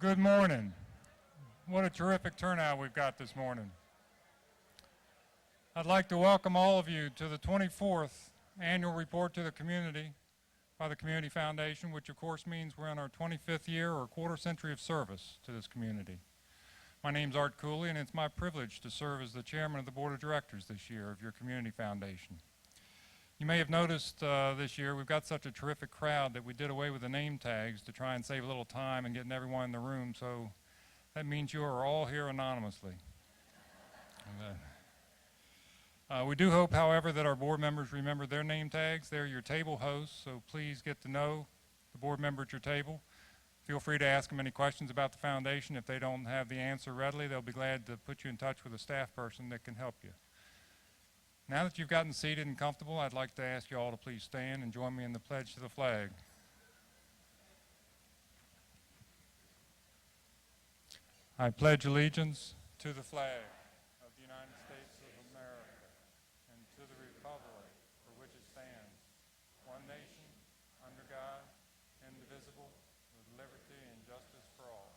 Good morning. What a terrific turnout we've got this morning. I'd like to welcome all of you to the 24th Annual Report to the Community by the Community Foundation, which of course means we're in our 25th year or quarter century of service to this community. My name's Art Cooley, and it's my privilege to serve as the chairman of the board of directors this year of your Community Foundation. You may have noticed this year we've got such a terrific crowd that we did away with the name tags to try and save a little time and getting everyone in the room, so that means you are all here anonymously. We do hope, however, that our board members remember their name tags. They're your table hosts, so please get to know the board member at your table. Feel free to ask them any questions about the foundation. If they don't have the answer readily, they'll be glad to put you in touch with a staff person that can help you. Now that you've gotten seated and comfortable, I'd like to ask you all to please stand and join me in the pledge to the flag. I pledge allegiance to the flag of the United States of America and to the republic for which it stands, one nation, under God, indivisible, with liberty and justice for all.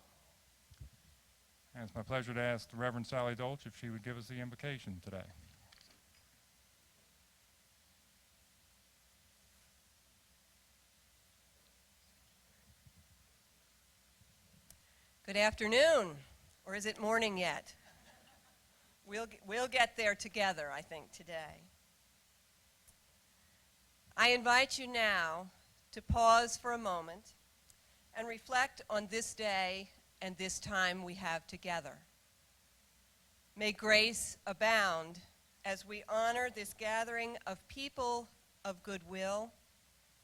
And it's my pleasure to ask the Reverend Sally Dolch if she would give us the invocation today. Good afternoon, or is it morning yet? We'll get there together, I think, today. I invite you now to pause for a moment and reflect on this day and this time we have together. May grace abound as we honor this gathering of people of goodwill,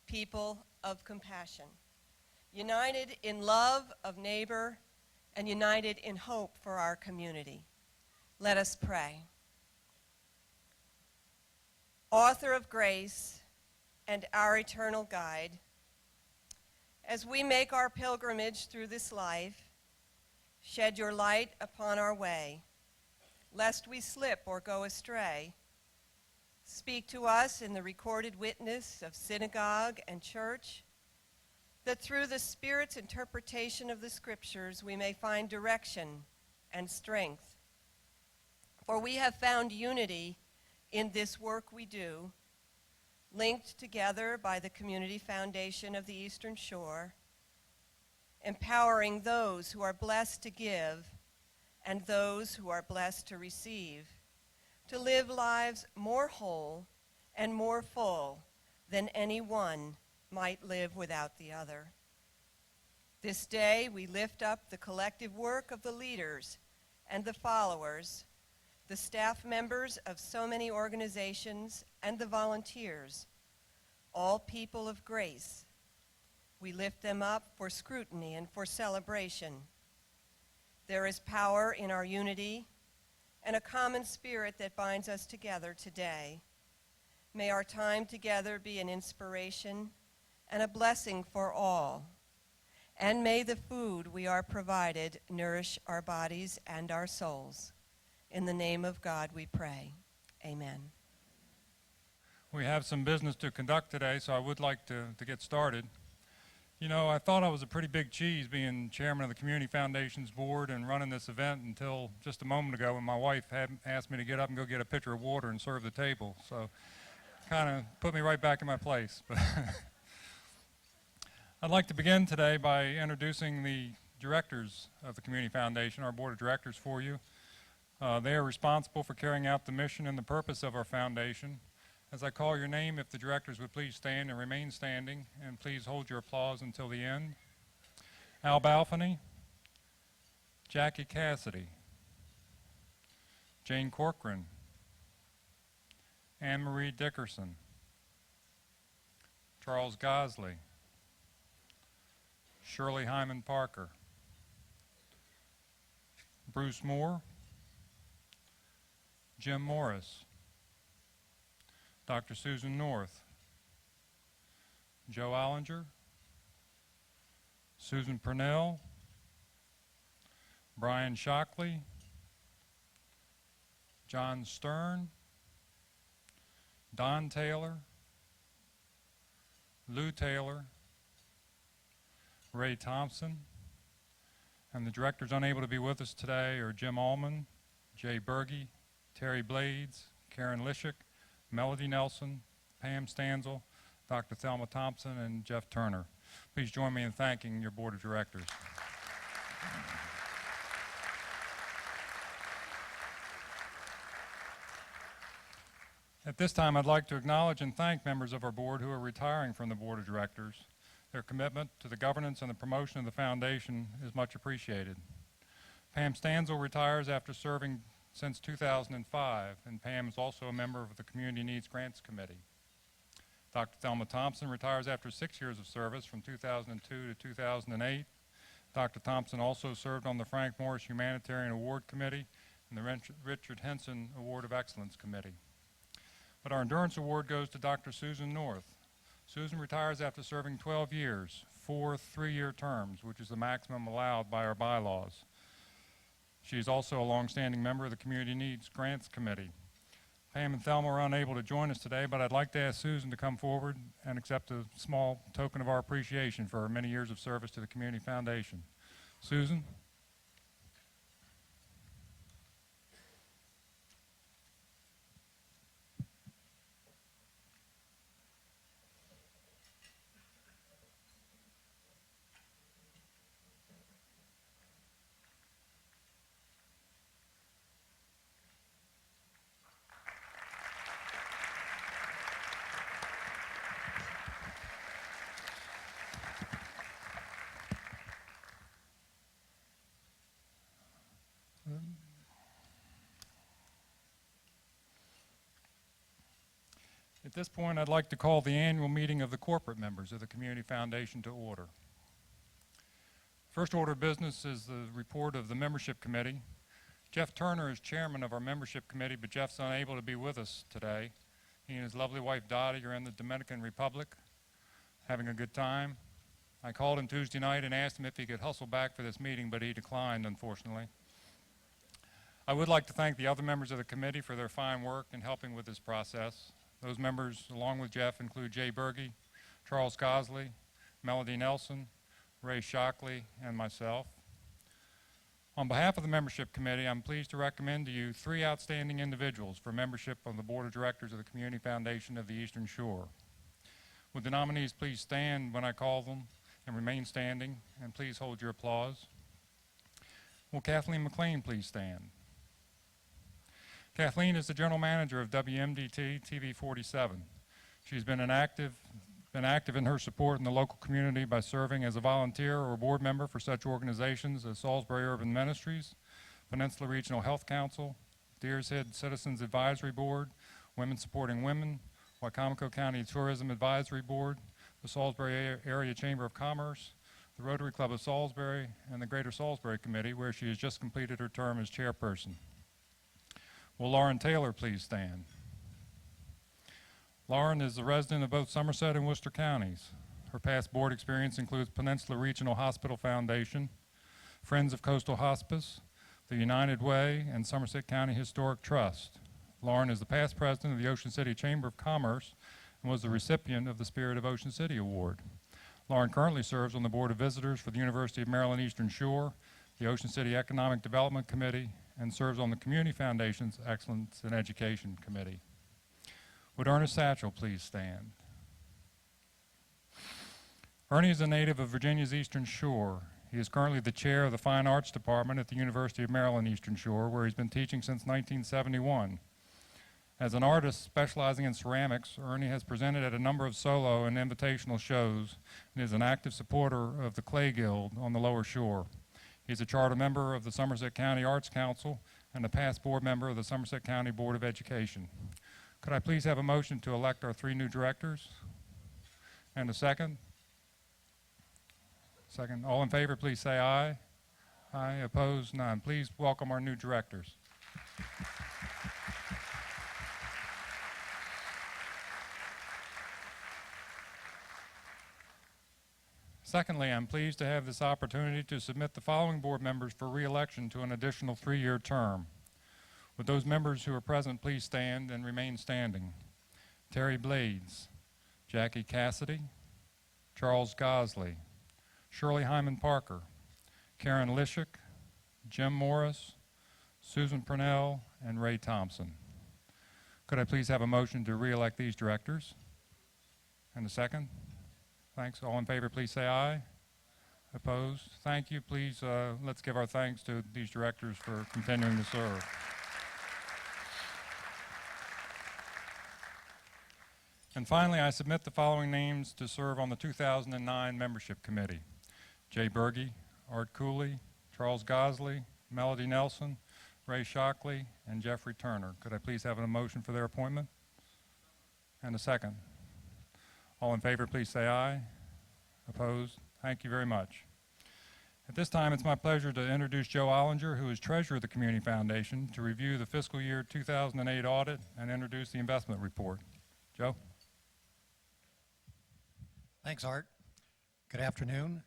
people of compassion, united in love of neighbor and united in hope for our community. Let us pray. Author of grace and our eternal guide, as we make our pilgrimage through this life, shed your light upon our way, lest we slip or go astray. Speak to us in the recorded witness of synagogue and church, that through the Spirit's interpretation of the Scriptures we may find direction and strength. For we have found unity in this work we do, linked together by the Community Foundation of the Eastern Shore, empowering those who are blessed to give and those who are blessed to receive, to live lives more whole and more full than any one might live without the other. This day we lift up the collective work of the leaders and the followers, the staff members of so many organizations and the volunteers, all people of grace. We lift them up for scrutiny and for celebration. There is power in our unity and a common spirit that binds us together today. May our time together be an inspiration and a blessing for all. And may the food we are provided nourish our bodies and our souls. In the name of God we pray. Amen. We have some business to conduct today, so I would like to get started. You know, I thought I was a pretty big cheese being chairman of the Community Foundation's board and running this event until just a moment ago when my wife had asked me to get up and go get a pitcher of water and serve the table. So kind of put me right back in my place. I'd like to begin today by introducing the directors of the Community Foundation, our board of directors for you. They are responsible for carrying out the mission and the purpose of our foundation. As I call your name, if the directors would please stand and remain standing, and please hold your applause until the end. Al Balfany, Jackie Cassidy, Jane Corcoran, Anne Marie Dickerson, Charles Gosley, Shirley Hyman Parker, Bruce Moore, Jim Morris, Dr. Susan North, Joe Ollinger, Susan Purnell, Brian Shockley, John Stern, Don Taylor, Lou Taylor, Ray Thompson, And the directors unable to be with us today are Jim Allman, Jay Berge, Terry Blades, Karen Lishik, Melody Nelson, Pam Stanzel, Dr. Thelma Thompson, and Jeff Turner. Please join me in thanking your board of directors. At this time, I'd like to acknowledge and thank members of our board who are retiring from the board of directors. Their commitment to the governance and the promotion of the foundation is much appreciated. Pam Stanzel retires after serving since 2005, and Pam is also a member of the Community Needs Grants Committee. Dr. Thelma Thompson retires after 6 years of service from 2002 to 2008. Dr. Thompson also served on the Frank Morris Humanitarian Award Committee and the Richard Henson Award of Excellence Committee. But our Endurance Award goes to Dr. Susan North. Susan retires after serving 12 years, 4 3-year terms, which is the maximum allowed by our bylaws. She is also a longstanding member of the Community Needs Grants Committee. Pam and Thelma are unable to join us today, but I'd like to ask Susan to come forward and accept a small token of our appreciation for her many years of service to the Community Foundation. Susan? At this point, I'd like to call the annual meeting of the corporate members of the Community Foundation to order. First order of business is the report of the membership committee. Jeff Turner is chairman of our membership committee, but Jeff's unable to be with us today. He and his lovely wife Dottie are in the Dominican Republic, having a good time. I called him Tuesday night and asked him if he could hustle back for this meeting, but he declined, unfortunately. I would like to thank the other members of the committee for their fine work in helping with this process. Those members, along with Jeff, include Jay Berge, Charles Gosley, Melody Nelson, Ray Shockley, and myself. On behalf of the membership committee, I'm pleased to recommend to you 3 outstanding individuals for membership on the board of directors of the Community Foundation of the Eastern Shore. Would the nominees please stand when I call them and remain standing, and please hold your applause. Will Kathleen McLean please stand? Kathleen is the general manager of WMDT TV 47. She's been active in her support in the local community by serving as a volunteer or board member for such organizations as Salisbury Urban Ministries, Peninsula Regional Health Council, Deer's Head Citizens Advisory Board, Women Supporting Women, Wicomico County Tourism Advisory Board, the Salisbury Area Chamber of Commerce, the Rotary Club of Salisbury, and the Greater Salisbury Committee, where she has just completed her term as chairperson. Will Lauren Taylor please stand? Lauren is a resident of both Somerset and Worcester counties. Her past board experience includes Peninsula Regional Hospital Foundation, Friends of Coastal Hospice, the United Way, and Somerset County Historic Trust. Lauren is the past president of the Ocean City Chamber of Commerce and was the recipient of the Spirit of Ocean City Award. Lauren currently serves on the Board of Visitors for the University of Maryland Eastern Shore, the Ocean City Economic Development Committee, and serves on the Community Foundation's Excellence in Education Committee. Would Ernest Satchel please stand? Ernie is a native of Virginia's Eastern Shore. He is currently the chair of the Fine Arts Department at the University of Maryland Eastern Shore, where he's been teaching since 1971. As an artist specializing in ceramics, Ernie has presented at a number of solo and invitational shows and is an active supporter of the Clay Guild on the Lower Shore. He's a charter member of the Somerset County Arts Council and a past board member of the Somerset County Board of Education. Could I please have a motion to elect our 3 new directors? And a second? Second. All in favor, please say aye. Aye. Opposed? None. Please welcome our new directors. Secondly, I'm pleased to have this opportunity to submit the following board members for re-election to an additional 3-year term. Would those members who are present please stand and remain standing? Terry Blades, Jackie Cassidy, Charles Gosley, Shirley Hyman Parker, Karen Lishik, Jim Morris, Susan Purnell, and Ray Thompson. Could I please have a motion to re-elect these directors? And a second? Thanks. All in favor, please say aye. Opposed? Thank you. Please, let's give our thanks to these directors for continuing to serve. And finally, I submit the following names to serve on the 2009 Membership Committee: Jay Berge, Art Cooley, Charles Gosley, Melody Nelson, Ray Shockley, and Jeffrey Turner. Could I please have a motion for their appointment? And a second. All in favor, please say aye. Opposed? Thank you very much. At this time, it's my pleasure to introduce Joe Ollinger, who is Treasurer of the Community Foundation, to review the fiscal year 2008 audit and introduce the investment report. Joe? Thanks, Art. Good afternoon.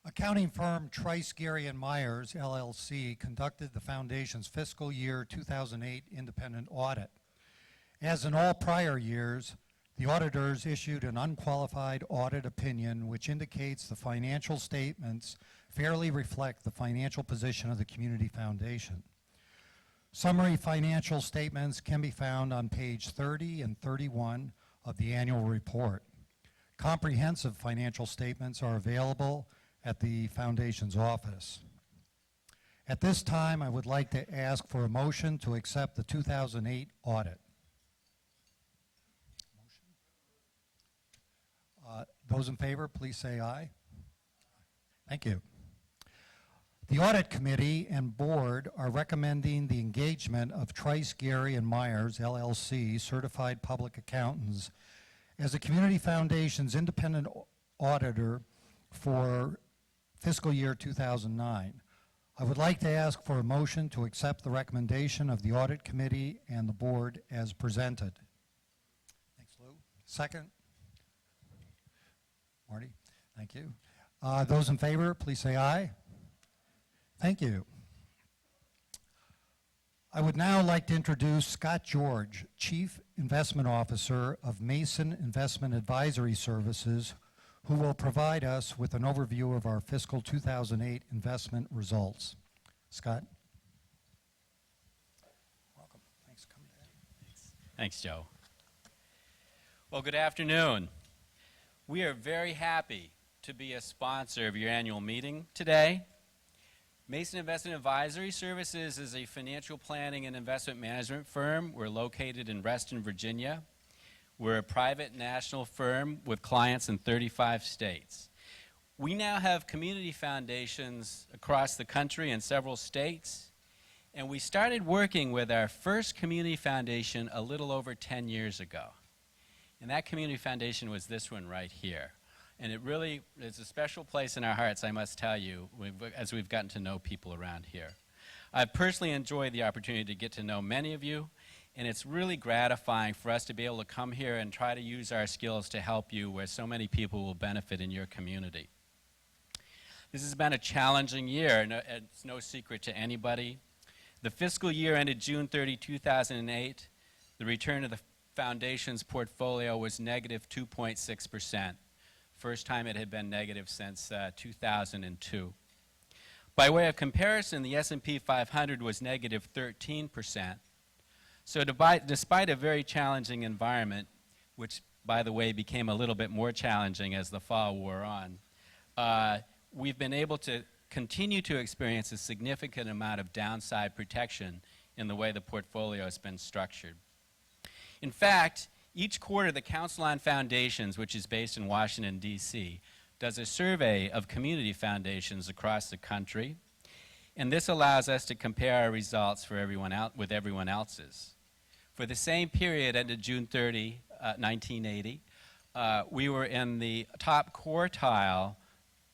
Accounting firm Trice, Gary & Myers, LLC, conducted the Foundation's fiscal year 2008 independent audit. As in all prior years, the auditors issued an unqualified audit opinion which indicates the financial statements fairly reflect the financial position of the Community Foundation. Summary financial statements can be found on page 30 and 31 of the annual report. Comprehensive financial statements are available at the Foundation's office. At this time, I would like to ask for a motion to accept the 2008 audit. Those in favor, please say aye. Thank you. The Audit Committee and Board are recommending the engagement of Trice, Gary & Myers, LLC, Certified Public Accountants, as the Community Foundation's independent auditor for fiscal year 2009. I would like to ask for a motion to accept the recommendation of the Audit Committee and the Board as presented. Thanks, Lou. Second? Marty? Thank you. Those in favor, please say aye. Thank you. I would now like to introduce Scott George, Chief Investment Officer of Mason Investment Advisory Services, who will provide us with an overview of our fiscal 2008 investment results. Scott? Welcome. Thanks for coming today. Thanks, Joe. Well, good afternoon. We are very happy to be a sponsor of your annual meeting today. Mason Investment Advisory Services is a financial planning and investment management firm. We're located in Reston, Virginia. We're a private national firm with clients in 35 states. We now have community foundations across the country in several states, and we started working with our first community foundation a little over 10 years ago. And that community foundation was this one right here. And it really is a special place in our hearts, I must tell you, as we've gotten to know people around here. I've personally enjoyed the opportunity to get to know many of you, and it's really gratifying for us to be able to come here and try to use our skills to help you where so many people will benefit in your community. This has been a challenging year, and it's no secret to anybody. The fiscal year ended June 30, 2008. The return of the Foundation's portfolio was negative 2.6%. First time it had been negative since 2002. By way of comparison, the S&P 500 was negative 13%. So despite a very challenging environment, which, by the way, became a little bit more challenging as the fall wore on, we've been able to continue to experience a significant amount of downside protection in the way the portfolio has been structured. In fact, each quarter the Council on Foundations, which is based in Washington, D.C., does a survey of community foundations across the country, and this allows us to compare our results for with everyone else's. For the same period ended June 30, 1980, we were in the top quartile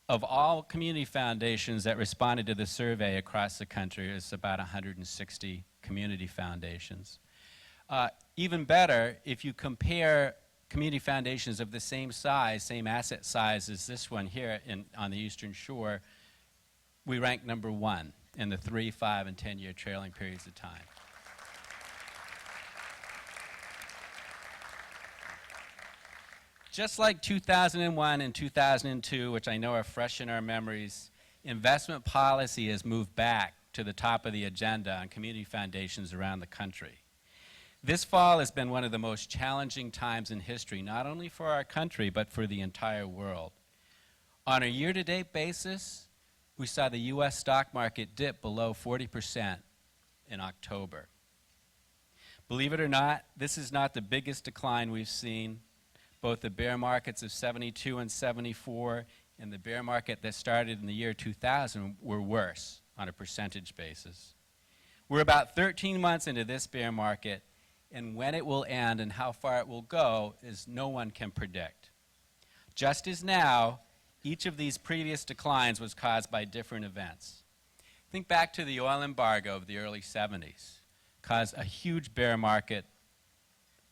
of all community foundations that responded to the survey across the country. It's about 160 community foundations. Even better, if you compare community foundations of the same size, same asset size as this one here on the Eastern Shore, we rank number 1 in the 3, 5, and 10-year trailing periods of time. Just like 2001 and 2002, which I know are fresh in our memories, investment policy has moved back to the top of the agenda on community foundations around the country. This fall has been one of the most challenging times in history, not only for our country, but for the entire world. On a year-to-date basis, we saw the U.S. stock market dip below 40% in October. Believe it or not, this is not the biggest decline we've seen. Both the bear markets of 72 and 74 and the bear market that started in the year 2000 were worse on a percentage basis. We're about 13 months into this bear market, and when it will end and how far it will go is no one can predict. Just as now, each of these previous declines was caused by different events. Think back to the oil embargo of the early 70s, caused a huge bear market.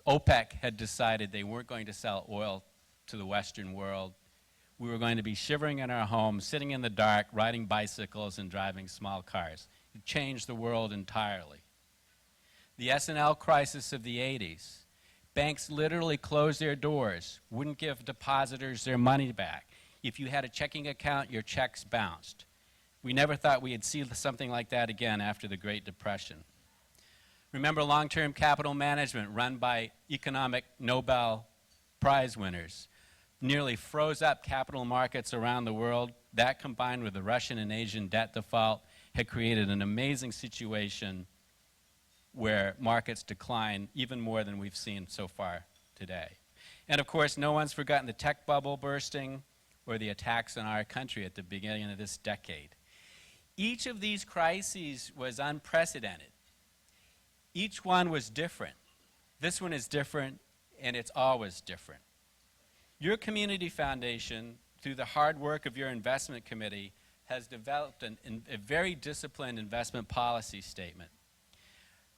OPEC had decided they weren't going to sell oil to the Western world. We were going to be shivering in our homes, sitting in the dark, riding bicycles and driving small cars. It changed the world entirely. The S&L crisis of the 80s. Banks literally closed their doors, wouldn't give depositors their money back. If you had a checking account, your checks bounced. We never thought we'd see something like that again after the Great Depression. Remember long-term capital management run by economic Nobel Prize winners. Nearly froze up capital markets around the world. That, combined with the Russian and Asian debt default, had created an amazing situation where markets decline even more than we've seen so far today. And of course, no one's forgotten the tech bubble bursting or the attacks on our country at the beginning of this decade. Each of these crises was unprecedented. Each one was different. This one is different, and it's always different. Your community foundation, through the hard work of your investment committee, has developed a very disciplined investment policy statement.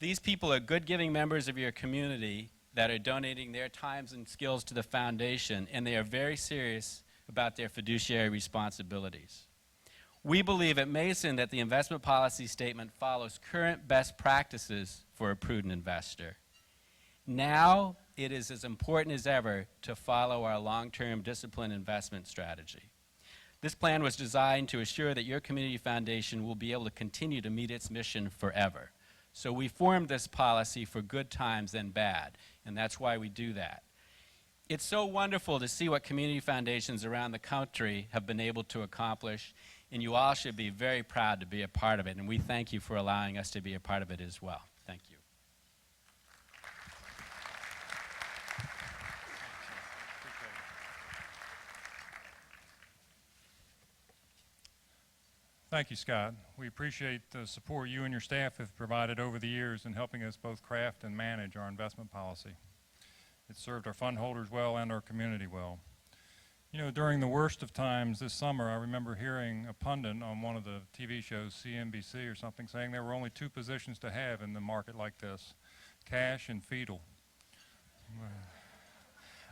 These people are good giving members of your community that are donating their times and skills to the foundation, and they are very serious about their fiduciary responsibilities. We believe at Mason that the investment policy statement follows current best practices for a prudent investor. Now it is as important as ever to follow our long-term disciplined investment strategy. This plan was designed to assure that your community foundation will be able to continue to meet its mission forever. So we formed this policy for good times and bad, and that's why we do that. It's so wonderful to see what community foundations around the country have been able to accomplish, and you all should be very proud to be a part of it, and we thank you for allowing us to be a part of it as well. Thank you. Thank you, Scott. We appreciate the support you and your staff have provided over the years in helping us both craft and manage our investment policy. It's served our fund holders well and our community well. You know, during the worst of times this summer, I remember hearing a pundit on one of the TV shows, CNBC or something, saying there were only two positions to have in the market like this, cash and fetal.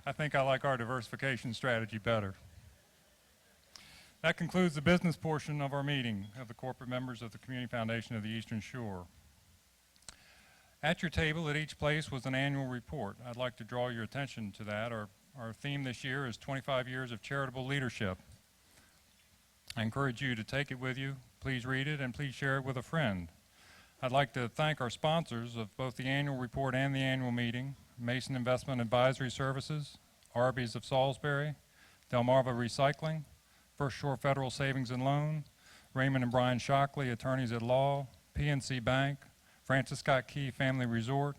I think I like our diversification strategy better. That concludes the business portion of our meeting of the corporate members of the Community Foundation of the Eastern Shore. At your table at each place was an annual report. I'd like to draw your attention to that. Our theme this year is 25 years of charitable leadership. I encourage you to take it with you. Please read it and please share it with a friend. I'd like to thank our sponsors of both the annual report and the annual meeting, Mason Investment Advisory Services, Arby's of Salisbury, Delmarva Recycling, First Shore Federal Savings and Loan, Raymond and Brian Shockley, attorneys at law, PNC Bank, Francis Scott Key Family Resort,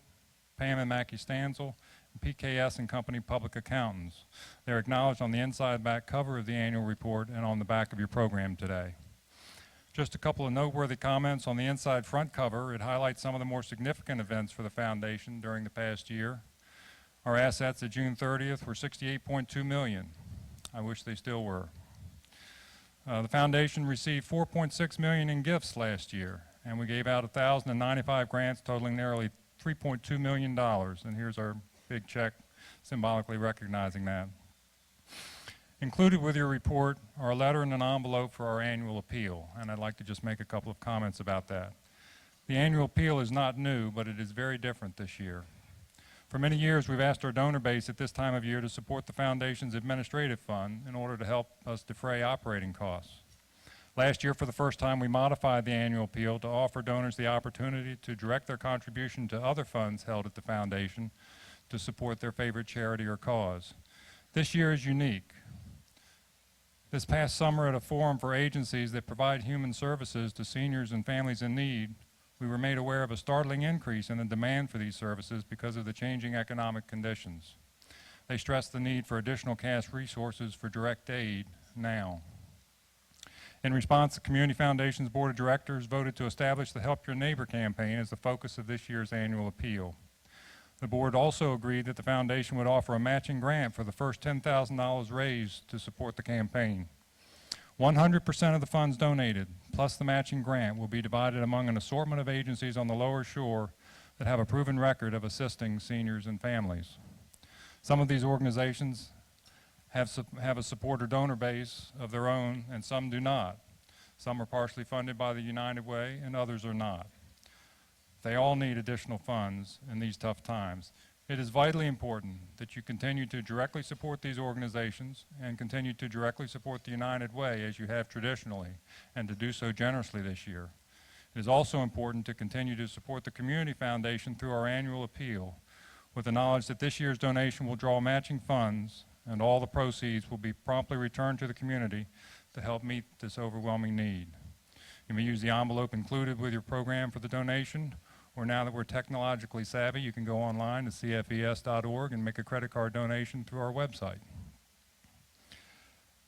Pam and Mackie Stansel, and PKS and Company Public Accountants. They're acknowledged on the inside back cover of the annual report and on the back of your program today. Just a couple of noteworthy comments on the inside front cover. It highlights some of the more significant events for the foundation during the past year. Our assets at June 30th were $68.2 million. I wish they still were. The foundation received $4.6 million in gifts last year, and we gave out 1,095 grants totaling nearly $3.2 million, and here's our big check symbolically recognizing that. Included with your report are a letter and an envelope for our annual appeal, and I'd like to just make a couple of comments about that. The annual appeal is not new, but it is very different this year. For many years, we've asked our donor base at this time of year to support the Foundation's administrative fund in order to help us defray operating costs. Last year, for the first time, we modified the annual appeal to offer donors the opportunity to direct their contribution to other funds held at the Foundation to support their favorite charity or cause. This year is unique. This past summer, at a forum for agencies that provide human services to seniors and families in need, we were made aware of a startling increase in the demand for these services because of the changing economic conditions. They stressed the need for additional cash resources for direct aid now. In response, the Community Foundation's Board of Directors voted to establish the Help Your Neighbor campaign as the focus of this year's annual appeal. The board also agreed that the Foundation would offer a matching grant for the first $10,000 raised to support the campaign. 100% of the funds donated, plus the matching grant, will be divided among an assortment of agencies on the Lower Shore that have a proven record of assisting seniors and families. Some of these organizations have a supporter donor base of their own, and some do not. Some are partially funded by the United Way, and others are not. They all need additional funds in these tough times. It is vitally important that you continue to directly support these organizations and continue to directly support the United Way as you have traditionally, and to do so generously this year. It is also important to continue to support the Community Foundation through our annual appeal, with the knowledge that this year's donation will draw matching funds and all the proceeds will be promptly returned to the community to help meet this overwhelming need. You may use the envelope included with your program for the donation, or now that we're technologically savvy, you can go online to cfes.org and make a credit card donation through our website.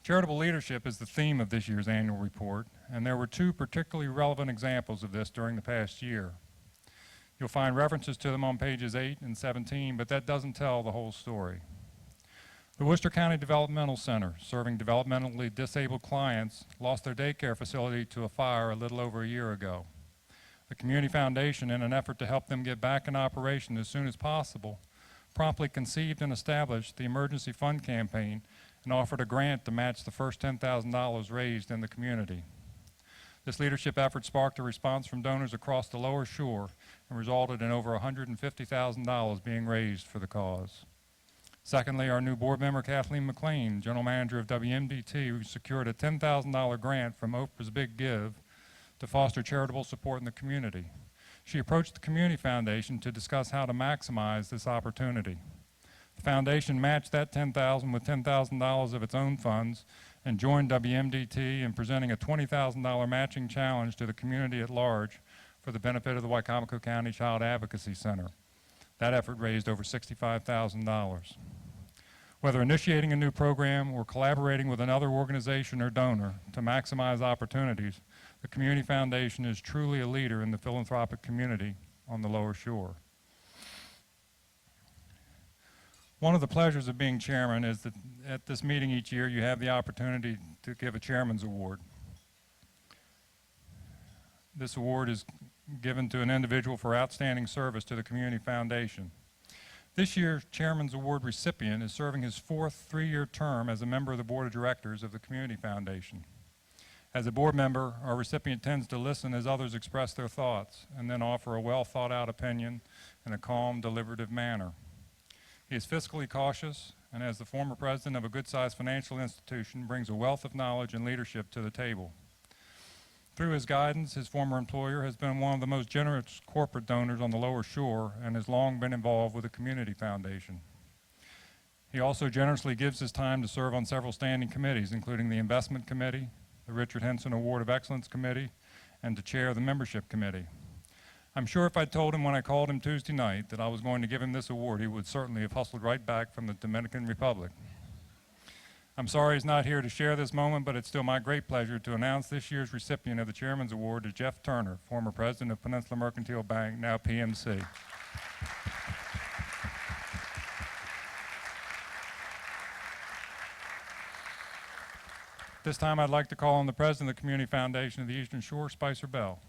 Charitable leadership is the theme of this year's annual report, and there were two particularly relevant examples of this during the past year. You'll find references to them on pages 8 and 17, but that doesn't tell the whole story. The Worcester County Developmental Center, serving developmentally disabled clients, lost their daycare facility to a fire a little over a year ago. The Community Foundation, in an effort to help them get back in operation as soon as possible, promptly conceived and established the Emergency Fund Campaign and offered a grant to match the first $10,000 raised in the community. This leadership effort sparked a response from donors across the Lower Shore and resulted in over $150,000 being raised for the cause. Secondly, our new board member, Kathleen McLean, general manager of WMDT, secured a $10,000 grant from Oprah's Big Give to foster charitable support in the community. She approached the Community Foundation to discuss how to maximize this opportunity. The foundation matched that $10,000 with $10,000 of its own funds and joined WMDT in presenting a $20,000 matching challenge to the community at large for the benefit of the Wycomico County Child Advocacy Center. That effort raised over $65,000. Whether initiating a new program or collaborating with another organization or donor to maximize opportunities, the Community Foundation is truly a leader in the philanthropic community on the Lower Shore. One of the pleasures of being chairman is that at this meeting each year you have the opportunity to give a chairman's award. This award is given to an individual for outstanding service to the Community Foundation. This year's Chairman's Award recipient is serving his fourth three-year term as a member of the Board of Directors of the Community Foundation. As a board member, our recipient tends to listen as others express their thoughts and then offer a well-thought-out opinion in a calm, deliberative manner. He is fiscally cautious and, as the former president of a good-sized financial institution, brings a wealth of knowledge and leadership to the table. Through his guidance, his former employer has been one of the most generous corporate donors on the Lower Shore and has long been involved with the Community Foundation. He also generously gives his time to serve on several standing committees, including the Investment Committee, the Richard Henson Award of Excellence Committee, and to chair the Membership Committee. I'm sure if I'd told him when I called him Tuesday night that I was going to give him this award, he would certainly have hustled right back from the Dominican Republic. I'm sorry he's not here to share this moment, but it's still my great pleasure to announce this year's recipient of the Chairman's Award is Jeff Turner, former president of Peninsula Mercantile Bank, now PMC. This time I'd like to call on the president of the Community Foundation of the Eastern Shore, Spicer Bell.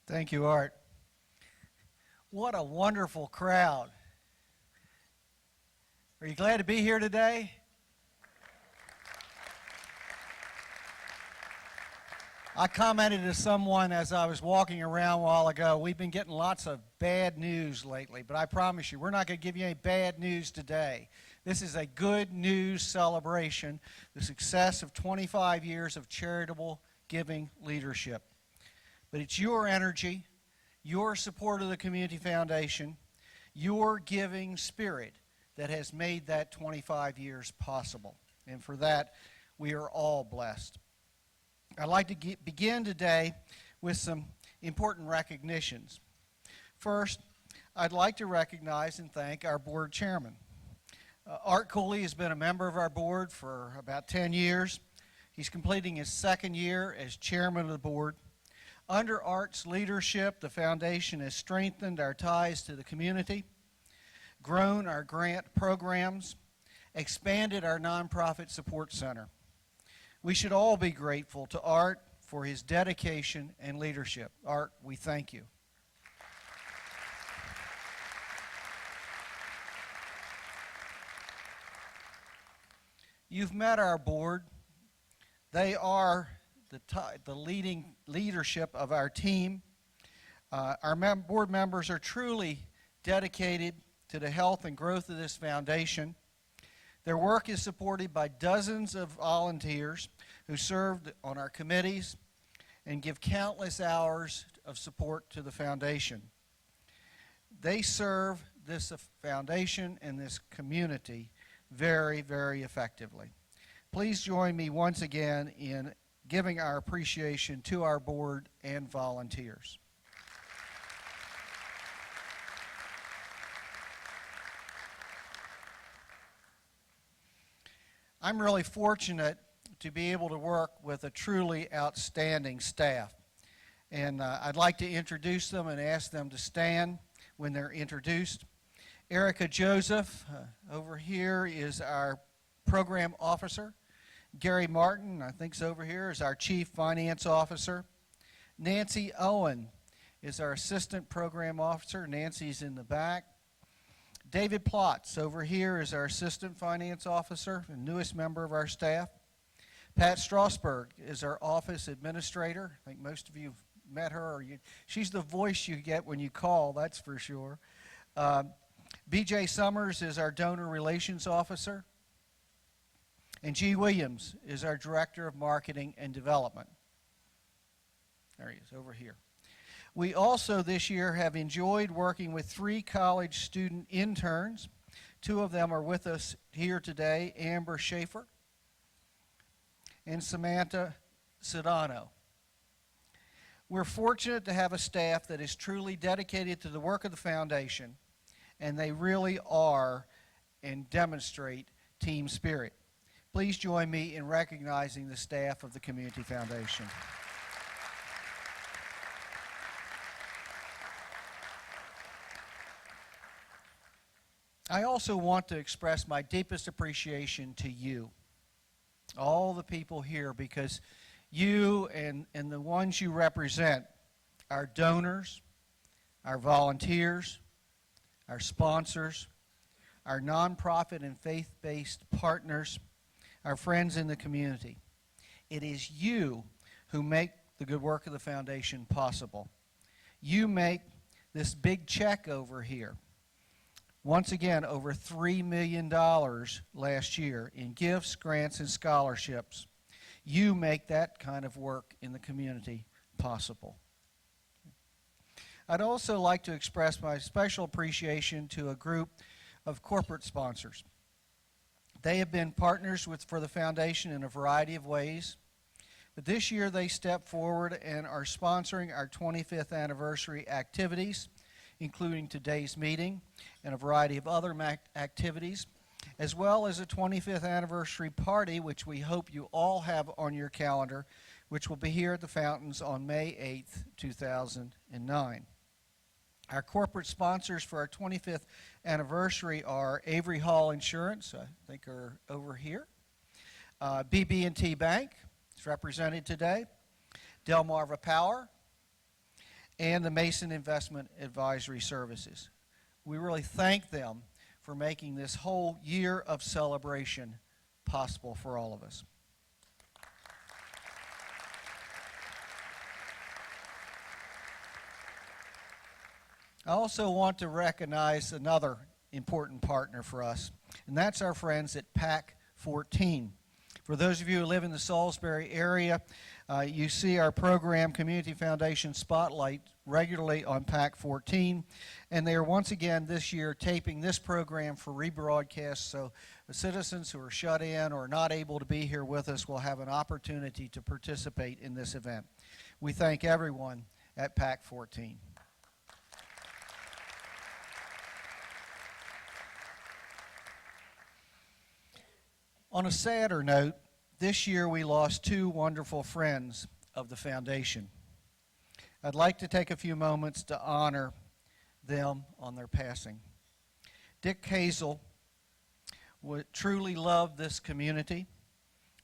Thank you, Art. What a wonderful crowd. Are you glad to be here today? I commented to someone as I was walking around a while ago, we've been getting lots of bad news lately, but I promise you, we're not going to give you any bad news today. This is a good news celebration, the success of 25 years of charitable giving leadership. But it's your energy, your support of the Community Foundation, your giving spirit that has made that 25 years possible. And for that, we are all blessed. I'd like to begin today with some important recognitions. First, I'd like to recognize and thank our board chairman. Art Cooley has been a member of our board for about 10 years. He's completing his second year as chairman of the board. Under Art's leadership, the foundation has strengthened our ties to the community, grown our grant programs, expanded our nonprofit support center. We should all be grateful to Art for his dedication and leadership. Art, we thank you. You've met our board. They are the leading leadership of our team. Our board members are truly dedicated to the health and growth of this foundation. Their work is supported by dozens of volunteers who serve on our committees and give countless hours of support to the foundation. They serve this foundation and this community very, very effectively. Please join me once again in giving our appreciation to our board and volunteers. I'm really fortunate to be able to work with a truly outstanding staff. And I'd like to introduce them and ask them to stand when they're introduced. Erica Joseph, over here, is our program officer. Gary Martin, I think is over here, is our chief finance officer. Nancy Owen is our assistant program officer. Nancy's in the back. David Plotz over here is our assistant finance officer, the newest member of our staff. Pat Strasberg is our office administrator. I think most of you have met her. She's the voice you get when you call, that's for sure. B.J. Summers is our donor relations officer. And G. Williams is our director of marketing and development. There he is, over here. We also this year have enjoyed working with 3 college student interns. 2 of them are with us here today, Amber Schaefer and Samantha Sedano. We're fortunate to have a staff that is truly dedicated to the work of the foundation, and they really are and demonstrate team spirit. Please join me in recognizing the staff of the Community Foundation. I also want to express my deepest appreciation to you, all the people here, because you and the ones you represent, our donors, our volunteers, our sponsors, our nonprofit and faith-based partners, our friends in the community. It is you who make the good work of the foundation possible. You make this big check over here. Once again, over $3 million last year in gifts, grants, and scholarships. You make that kind of work in the community possible. I'd also like to express my special appreciation to a group of corporate sponsors. They have been partners for the foundation in a variety of ways. But this year they stepped forward and are sponsoring our 25th anniversary activities, including today's meeting and a variety of other activities, as well as a 25th anniversary party, which we hope you all have on your calendar, which will be here at the Fountains on May 8th, 2009. Our corporate sponsors for our 25th anniversary are Avery Hall Insurance, I think are over here, BB&T Bank, it's represented today, Delmarva Power, and the Mason Investment Advisory Services. We really thank them for making this whole year of celebration possible for all of us. I also want to recognize another important partner for us, and that's our friends at PAC 14. For those of you who live in the Salisbury area, you see our program, Community Foundation Spotlight, regularly on PAC 14, and they are once again this year taping this program for rebroadcast, so the citizens who are shut in or not able to be here with us will have an opportunity to participate in this event. We thank everyone at PAC 14. On a sadder note, this year we lost two wonderful friends of the foundation. I'd like to take a few moments to honor them on their passing. Dick Hazel truly loved this community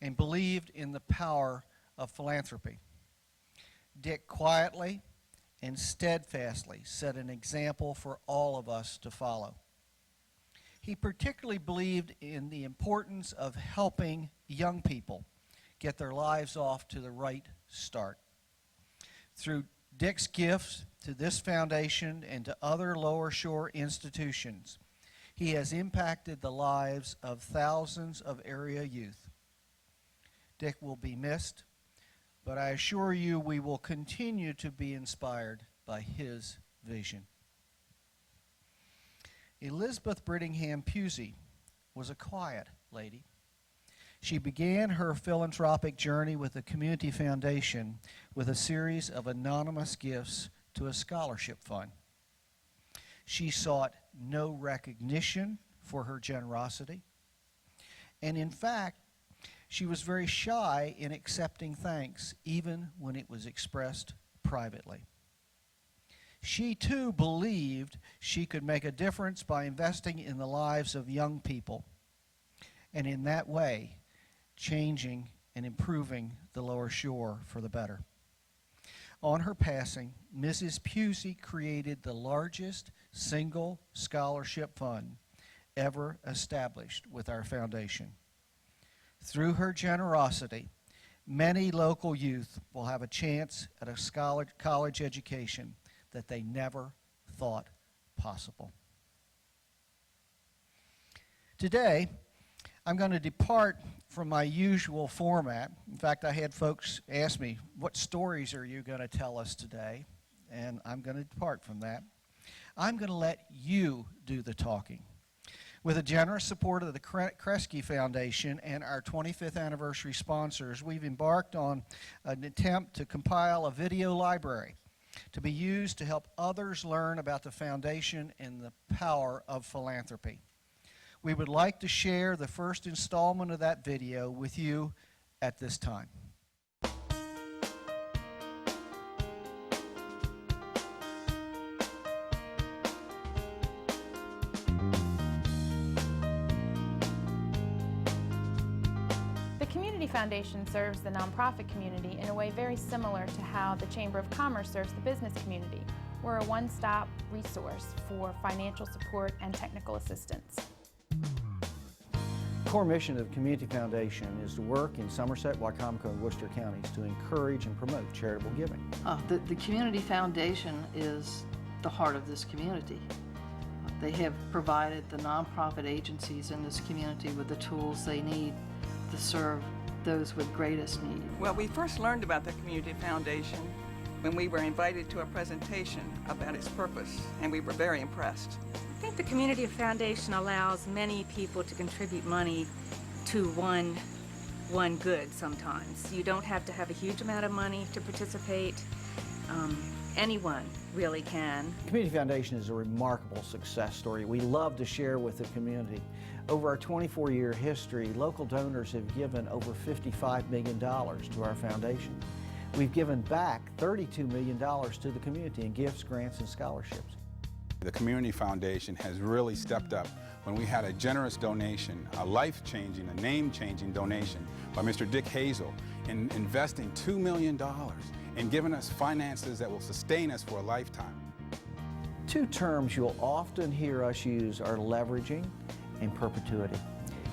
and believed in the power of philanthropy. Dick quietly and steadfastly set an example for all of us to follow. He particularly believed in the importance of helping young people get their lives off to the right start. Through Dick's gifts to this foundation and to other Lower Shore institutions, he has impacted the lives of thousands of area youth. Dick will be missed, but I assure you we will continue to be inspired by his vision. Elizabeth Brittingham Pusey was a quiet lady. She began her philanthropic journey with the Community Foundation with a series of anonymous gifts to a scholarship fund. She sought no recognition for her generosity, and in fact, she was very shy in accepting thanks, even when it was expressed privately. She too believed she could make a difference by investing in the lives of young people, and in that way, changing and improving the Lower Shore for the better. On her passing, Mrs. Pusey created the largest single scholarship fund ever established with our foundation. Through her generosity, many local youth will have a chance at a college education that they never thought possible. Today, I'm going to depart from my usual format. In fact, I had folks ask me, what stories are you going to tell us today? And I'm going to depart from that. I'm going to let you do the talking. With the generous support of the Kresge Foundation and our 25th anniversary sponsors, we've embarked on an attempt to compile a video library to be used to help others learn about the foundation and the power of philanthropy. We would like to share the first installment of that video with you at this time. The Community Foundation serves the nonprofit community in a way very similar to how the Chamber of Commerce serves the business community. We're a one-stop resource for financial support and technical assistance. The core mission of the Community Foundation is to work in Somerset, Wycomico, and Worcester counties to encourage and promote charitable giving. The Community Foundation is the heart of this community. They have provided the nonprofit agencies in this community with the tools they need to serve those with greatest need. Well, we first learned about the Community Foundation when we were invited to a presentation about its purpose, and we were very impressed. I think the Community Foundation allows many people to contribute money to one good sometimes. You don't have to have a huge amount of money to participate. Anyone really can. The Community Foundation is a remarkable success story we love to share with the community. Over our 24-year history, local donors have given over $55 million to our foundation. We've given back $32 million to the community in gifts, grants, and scholarships. The Community Foundation has really stepped up when we had a generous donation, a life-changing, a name-changing donation by Mr. Dick Hazel in investing $2 million and giving us finances that will sustain us for a lifetime. Two terms you'll often hear us use are leveraging and perpetuity.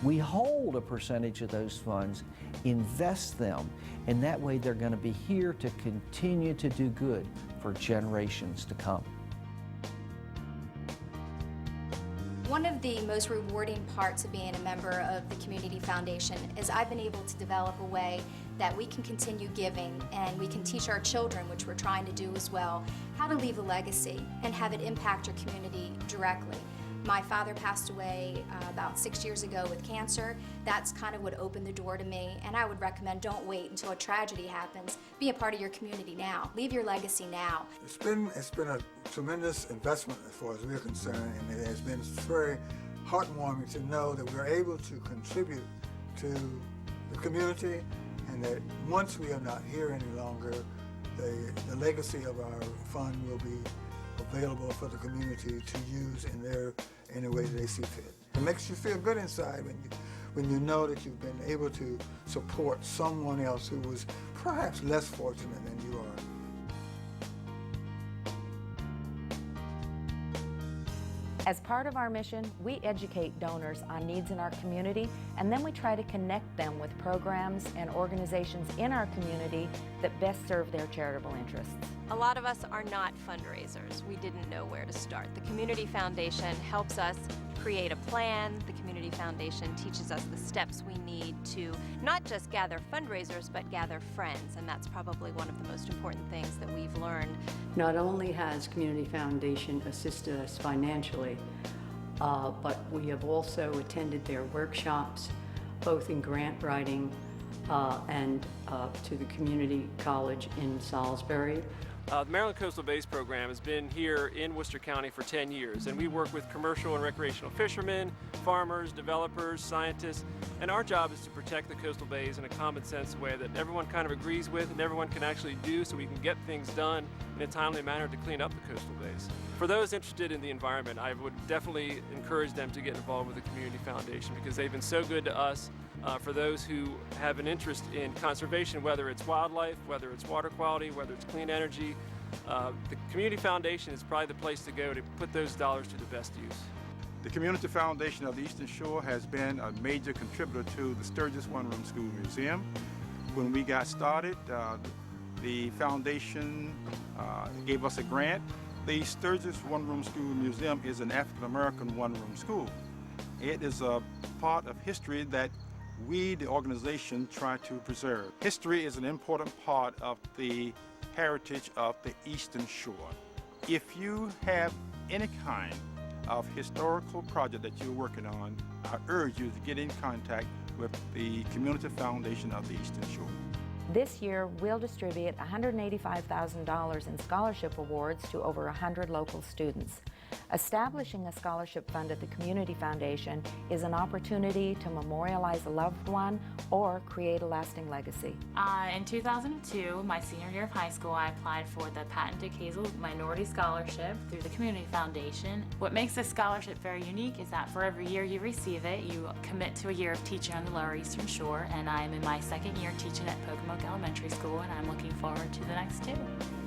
We hold a percentage of those funds, invest them, and that way they're going to be here to continue to do good for generations to come. One of the most rewarding parts of being a member of the Community Foundation is I've been able to develop a way that we can continue giving and we can teach our children, which we're trying to do as well, how to leave a legacy and have it impact your community directly. My father passed away about 6 years ago with cancer. That's kind of what opened the door to me, and I would recommend don't wait until a tragedy happens. Be a part of your community now. Leave your legacy now. It's been a tremendous investment as far as we're concerned, and it has been very heartwarming to know that we're able to contribute to the community, and that once we are not here any longer, the legacy of our fund will be available for the community to use in the way they see fit. It makes you feel good inside when you know that you've been able to support someone else who was perhaps less fortunate than you are. As part of our mission, we educate donors on needs in our community, and then we try to connect them with programs and organizations in our community that best serve their charitable interests. A lot of us are not fundraisers. We didn't know where to start. The Community Foundation helps us create a plan. The Community Foundation teaches us the steps we need to not just gather fundraisers, but gather friends, and that's probably one of the most important things that we've learned. Not only has Community Foundation assisted us financially, but we have also attended their workshops, both in grant writing and to the community college in Salisbury. The Maryland Coastal Bays Program has been here in Worcester County for 10 years, and we work with commercial and recreational fishermen, farmers, developers, scientists, and our job is to protect the coastal bays in a common sense way that everyone kind of agrees with and everyone can actually do, so we can get things done in a timely manner to clean up the coastal bays. For those interested in the environment, I would definitely encourage them to get involved with the Community Foundation because they've been so good to us. For those who have an interest in conservation, whether it's wildlife, whether it's water quality, whether it's clean energy, the Community Foundation is probably the place to go to put those dollars to the best use. The Community Foundation of the Eastern Shore has been a major contributor to the Sturgis One Room School Museum. When we got started, the foundation gave us a grant. The Sturgis One Room School Museum is an African American one-room school. It is a part of history that we, the organization, try to preserve. History is an important part of the heritage of the Eastern Shore. If you have any kind of historical project that you're working on, I urge you to get in contact with the Community Foundation of the Eastern Shore. This year, we'll distribute $185,000 in scholarship awards to over 100 local students. Establishing a scholarship fund at the Community Foundation is an opportunity to memorialize a loved one or create a lasting legacy. In 2002, my senior year of high school, I applied for the Pat and Dick Hazel Minority Scholarship through the Community Foundation. What makes this scholarship very unique is that for every year you receive it, you commit to a year of teaching on the Lower Eastern Shore, and I'm in my second year teaching at Pocomoke Elementary School, and I'm looking forward to the next 2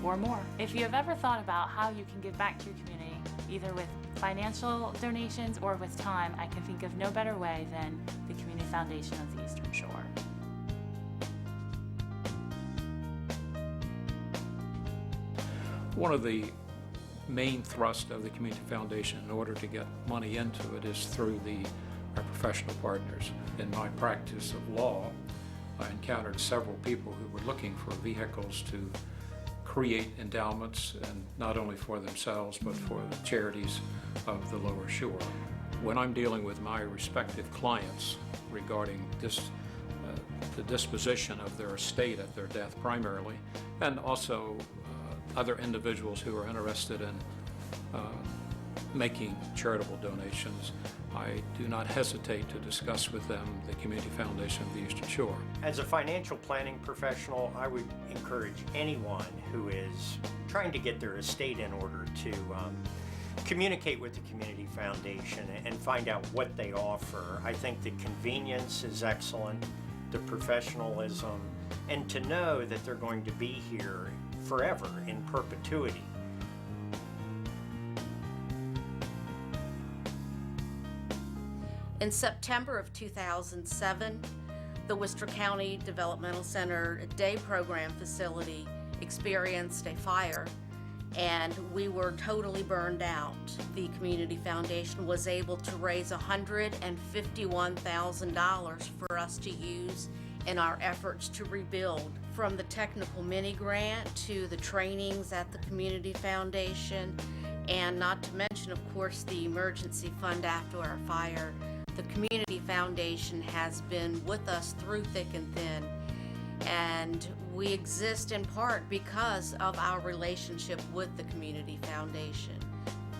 or more. If you have ever thought about how you can give back to your community, either with financial donations or with time, I can think of no better way than the Community Foundation of the Eastern Shore. One of the main thrust of the Community Foundation in order to get money into it is through our professional partners. In my practice of law, I encountered several people who were looking for vehicles to create endowments, and not only for themselves but for the charities of the Lower Shore. When I'm dealing with my respective clients regarding the disposition of their estate at their death primarily, and also other individuals who are interested in making charitable donations, I do not hesitate to discuss with them the Community Foundation of the Eastern Shore. As a financial planning professional, I would encourage anyone who is trying to get their estate in order to communicate with the Community Foundation and find out what they offer. I think the convenience is excellent, the professionalism, and to know that they're going to be here forever in perpetuity. In September of 2007, the Worcester County Developmental Center Day Program facility experienced a fire, and we were totally burned out. The Community Foundation was able to raise $151,000 for us to use in our efforts to rebuild. From the technical mini grant to the trainings at the Community Foundation, and not to mention, of course, the emergency fund after our fire, the Community Foundation has been with us through thick and thin. And we exist in part because of our relationship with the Community Foundation.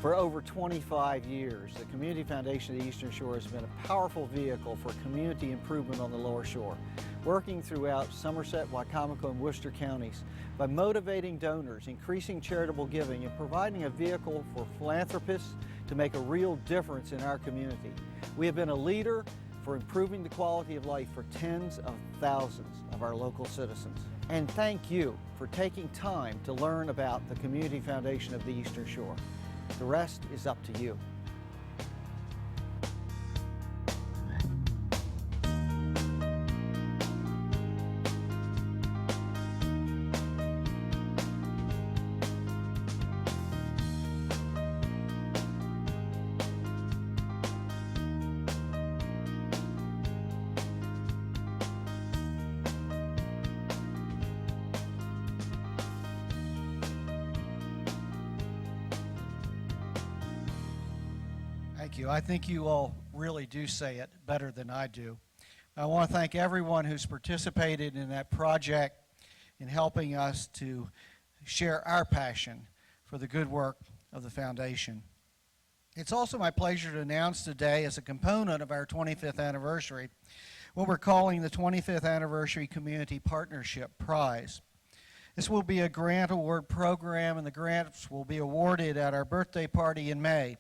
For over 25 years, the Community Foundation of the Eastern Shore has been a powerful vehicle for community improvement on the Lower Shore, working throughout Somerset, Wicomico, and Worcester counties by motivating donors, increasing charitable giving, and providing a vehicle for philanthropists to make a real difference in our community. We have been a leader for improving the quality of life for tens of thousands of our local citizens. And thank you for taking time to learn about the Community Foundation of the Eastern Shore. The rest is up to you. Thank you. I think you all really do say it better than I do. I want to thank everyone who's participated in that project in helping us to share our passion for the good work of the foundation. It's also my pleasure to announce today, as a component of our 25th anniversary, what we're calling the 25th Anniversary Community Partnership Prize. This will be a grant award program, and the grants will be awarded at our birthday party in May.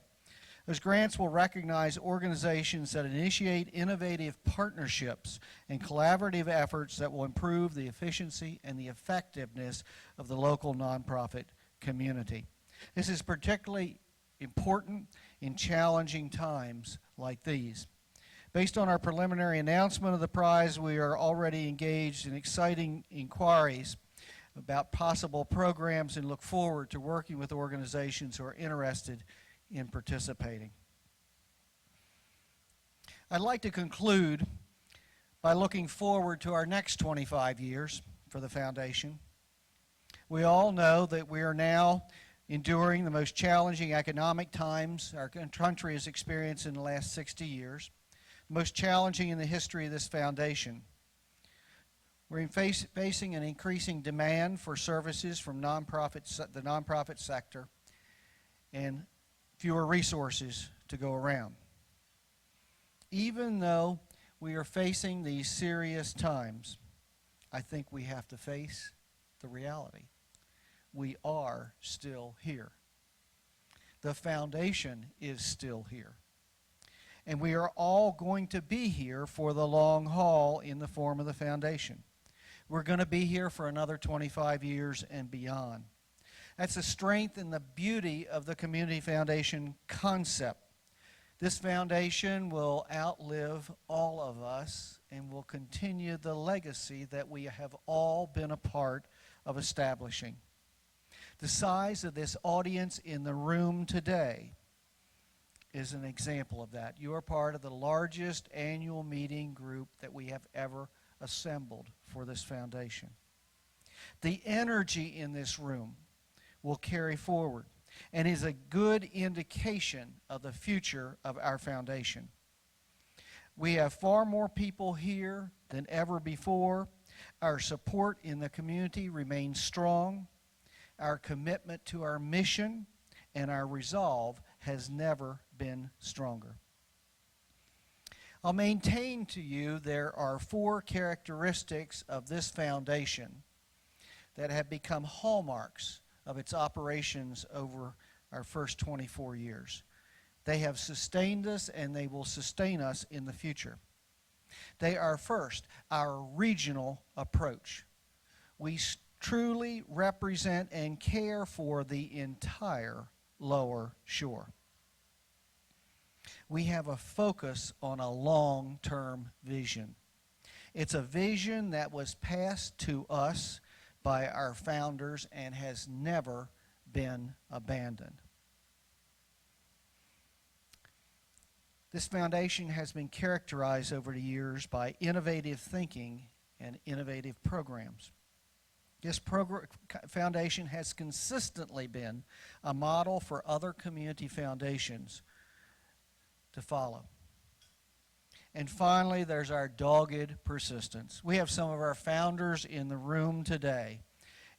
Those grants will recognize organizations that initiate innovative partnerships and collaborative efforts that will improve the efficiency and the effectiveness of the local nonprofit community. This is particularly important in challenging times like these. Based on our preliminary announcement of the prize, we are already engaged in exciting inquiries about possible programs and look forward to working with organizations who are interested in participating. I'd like to conclude by looking forward to our next 25 years for the foundation. We all know that we are now enduring the most challenging economic times our country has experienced in the last 60 years, the most challenging in the history of this foundation. We're facing an increasing demand for services from the nonprofit sector, and fewer resources to go around. Even though we are facing these serious times, I think we have to face the reality. We are still here. The foundation is still here. And we are all going to be here for the long haul in the form of the foundation. We're going to be here for another 25 years and beyond. That's the strength and the beauty of the Community Foundation concept. This foundation will outlive all of us and will continue the legacy that we have all been a part of establishing. The size of this audience in the room today is an example of that. You are part of the largest annual meeting group that we have ever assembled for this foundation. The energy in this room will carry forward and is a good indication of the future of our foundation. We have far more people here than ever before. Our support in the community remains strong. Our commitment to our mission and our resolve has never been stronger. I'll maintain to you there are 4 characteristics of this foundation that have become hallmarks of its operations over our first 24 years. They have sustained us and they will sustain us in the future. They are, first, our regional approach. We truly represent and care for the entire Lower Shore. We have a focus on a long-term vision. It's a vision that was passed to us by our founders and has never been abandoned. This foundation has been characterized over the years by innovative thinking and innovative programs. This foundation has consistently been a model for other community foundations to follow. And finally, there's our dogged persistence. We have some of our founders in the room today,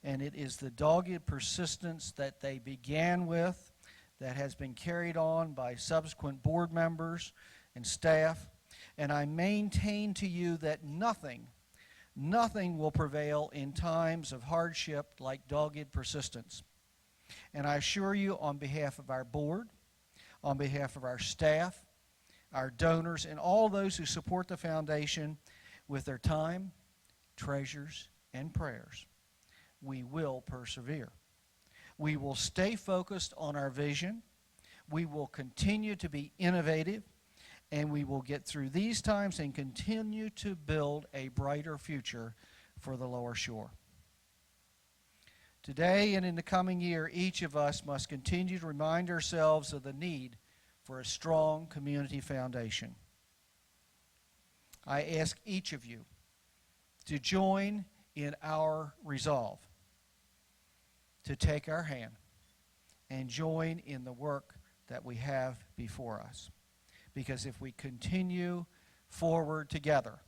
and it is the dogged persistence that they began with that has been carried on by subsequent board members and staff. And I maintain to you that nothing will prevail in times of hardship like dogged persistence. And I assure you, on behalf of our board, on behalf of our staff, our donors, and all those who support the foundation with their time, treasures, and prayers, we will persevere. We will stay focused on our vision. We will continue to be innovative, and we will get through these times and continue to build a brighter future for the Lower Shore. Today and in the coming year, each of us must continue to remind ourselves of the need for a strong community foundation. I ask each of you to join in our resolve to take our hand and join in the work that we have before us. Because if we continue forward together,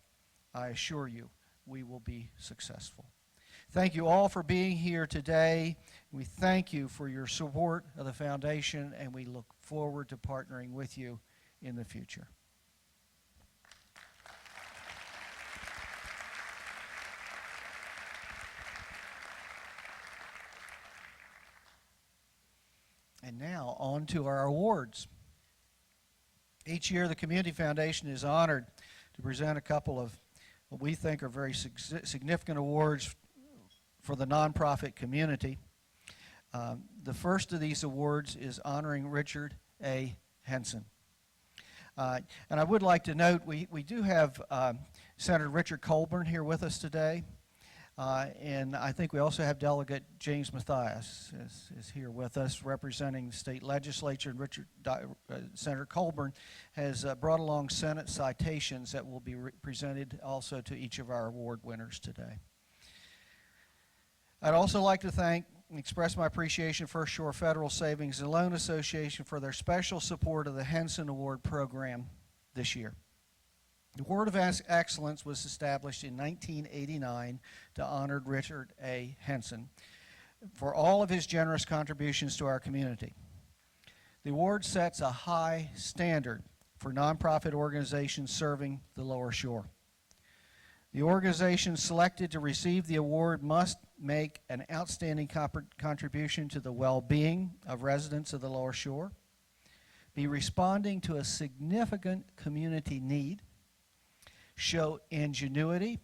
I assure you, we will be successful. Thank you all for being here today. We thank you for your support of the foundation, and we look forward to partnering with you in the future. And now, on to our awards. Each year, the Community Foundation is honored to present a couple of what we think are very significant awards for the nonprofit community. The first of these awards is honoring Richard A. Henson. And I would like to note, we do have Senator Richard Colburn here with us today. And I think we also have Delegate James Mathias is here with us representing the state legislature. And Senator Colburn has brought along Senate citations that will be presented also to each of our award winners today. I'd also like to thank and express my appreciation for First Shore Federal Savings and Loan Association for their special support of the Henson Award program this year. The Award of Excellence was established in 1989 to honor Richard A. Henson for all of his generous contributions to our community. The award sets a high standard for nonprofit organizations serving the Lower Shore. The organization selected to receive the award must make an outstanding contribution to the well-being of residents of the Lower Shore, be responding to a significant community need, show ingenuity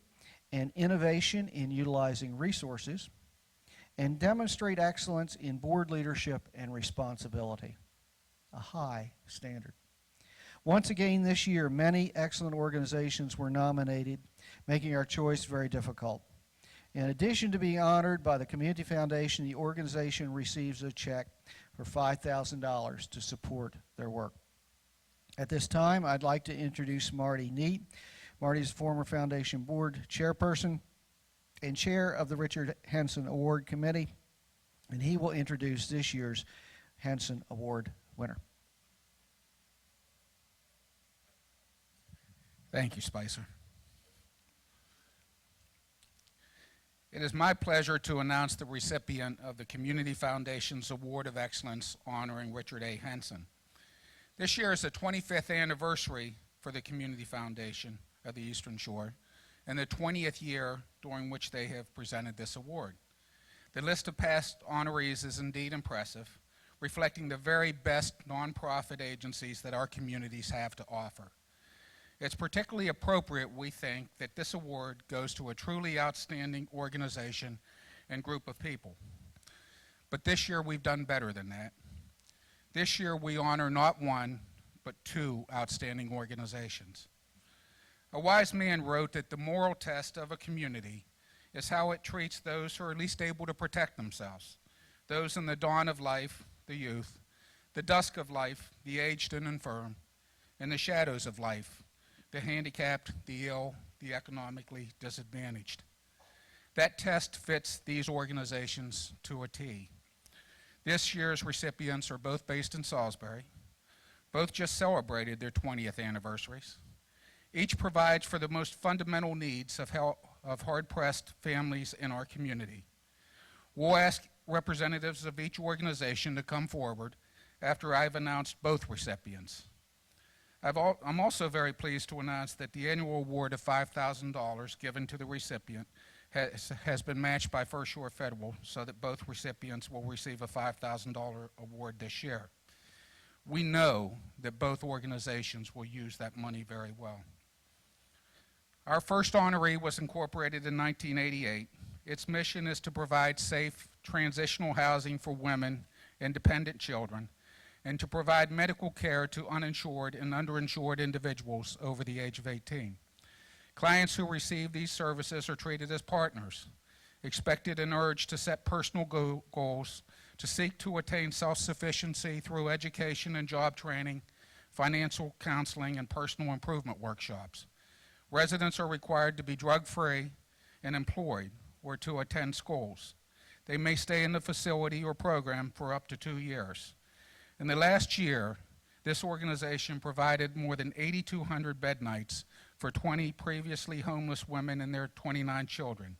and innovation in utilizing resources, and demonstrate excellence in board leadership and responsibility. A high standard. Once again this year, many excellent organizations were nominated, making our choice very difficult. In addition to being honored by the Community Foundation, the organization receives a check for $5,000 to support their work. At this time, I'd like to introduce Marty Neat. Marty's former foundation board chairperson and chair of the Richard Henson Award Committee, and he will introduce this year's Henson Award winner. Thank you, Spicer. It is my pleasure to announce the recipient of the Community Foundation's Award of Excellence honoring Richard A. Henson. This year is the 25th anniversary for the Community Foundation of the Eastern Shore, and the 20th year during which they have presented this award. The list of past honorees is indeed impressive, reflecting the very best nonprofit agencies that our communities have to offer. It's particularly appropriate, we think, that this award goes to a truly outstanding organization and group of people. But this year we've done better than that. This year we honor not one, but two outstanding organizations. A wise man wrote that the moral test of a community is how it treats those who are least able to protect themselves, those in the dawn of life, the youth, the dusk of life, the aged and infirm, and the shadows of life, the handicapped, the ill, the economically disadvantaged. That test fits these organizations to a T. This year's recipients are both based in Salisbury. Both just celebrated their 20th anniversaries. Each provides for the most fundamental needs of hard-pressed families in our community. We'll ask representatives of each organization to come forward after I've announced both recipients. I'm also very pleased to announce that the annual award of $5,000 given to the recipient has been matched by First Shore Federal, so that both recipients will receive a $5,000 award this year. We know that both organizations will use that money very well. Our first honoree was incorporated in 1988. Its mission is to provide safe transitional housing for women and dependent children, and to provide medical care to uninsured and underinsured individuals over the age of 18. Clients who receive these services are treated as partners, expected and urged to set personal goals, to seek to attain self-sufficiency through education and job training, financial counseling, and personal improvement workshops. Residents are required to be drug-free and employed or to attend schools. They may stay in the facility or program for up to 2 years. In the last year, this organization provided more than 8,200 bed nights for 20 previously homeless women and their 29 children.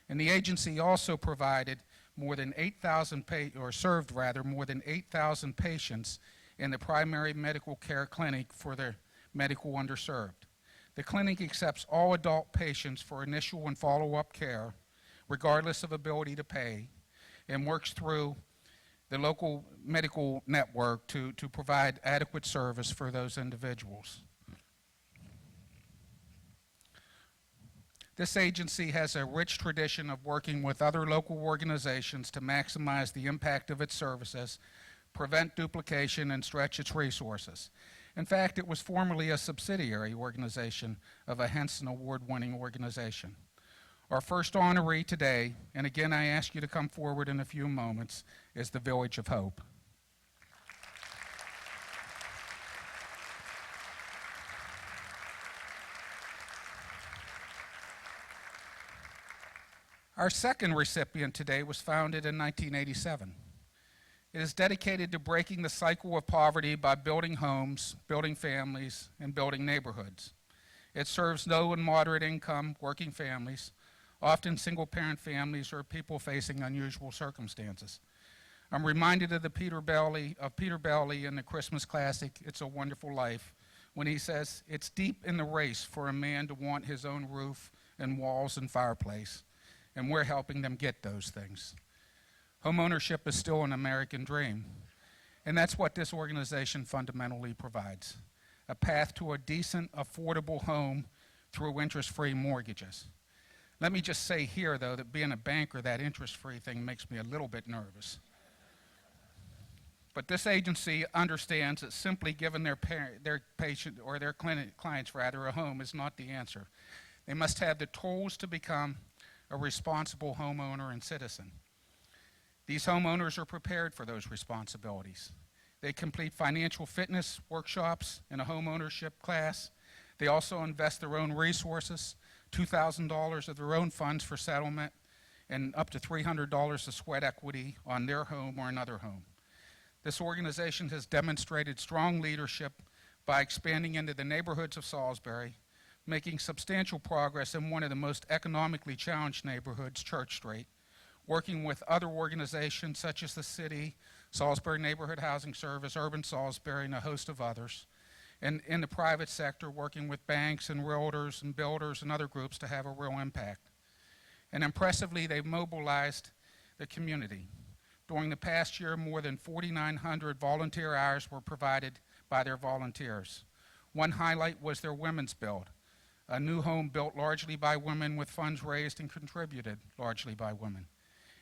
And the agency also provided more than 8,000 served more than 8,000 patients in the primary medical care clinic for the medical underserved. The clinic accepts all adult patients for initial and follow-up care, regardless of ability to pay, and works through the local medical network to provide adequate service for those individuals. This agency has a rich tradition of working with other local organizations to maximize the impact of its services, prevent duplication, and stretch its resources. In fact, it was formerly a subsidiary organization of a Henson Award-winning organization. Our first honoree today, and again I ask you to come forward in a few moments, is the Village of Hope. Our second recipient today was founded in 1987. It is dedicated to breaking the cycle of poverty by building homes, building families, and building neighborhoods. It serves low and moderate income working families, often single-parent families or people facing unusual circumstances. I'm reminded of Peter Bailey in the Christmas classic, It's a Wonderful Life, when he says, "It's deep in the race for a man to want his own roof and walls and fireplace, and we're helping them get those things." Homeownership is still an American dream, and that's what this organization fundamentally provides, a path to a decent, affordable home through interest-free mortgages. Let me just say here, though, that being a banker, that interest-free thing makes me a little bit nervous. But this agency understands that simply giving their patient or their clients a home is not the answer. They must have the tools to become a responsible homeowner and citizen. These homeowners are prepared for those responsibilities. They complete financial fitness workshops in a homeownership class. They also invest their own resources, $2,000 of their own funds for settlement, and up to $300 of sweat equity on their home or another home. This organization has demonstrated strong leadership by expanding into the neighborhoods of Salisbury, making substantial progress in one of the most economically challenged neighborhoods, Church Street, working with other organizations such as the city, Salisbury Neighborhood Housing Service, Urban Salisbury, and a host of others, and in the private sector, working with banks and realtors and builders and other groups to have a real impact. And impressively, they've mobilized the community. During the past year, more than 4,900 volunteer hours were provided by their volunteers. One highlight was their Women's Build, a new home built largely by women with funds raised and contributed largely by women.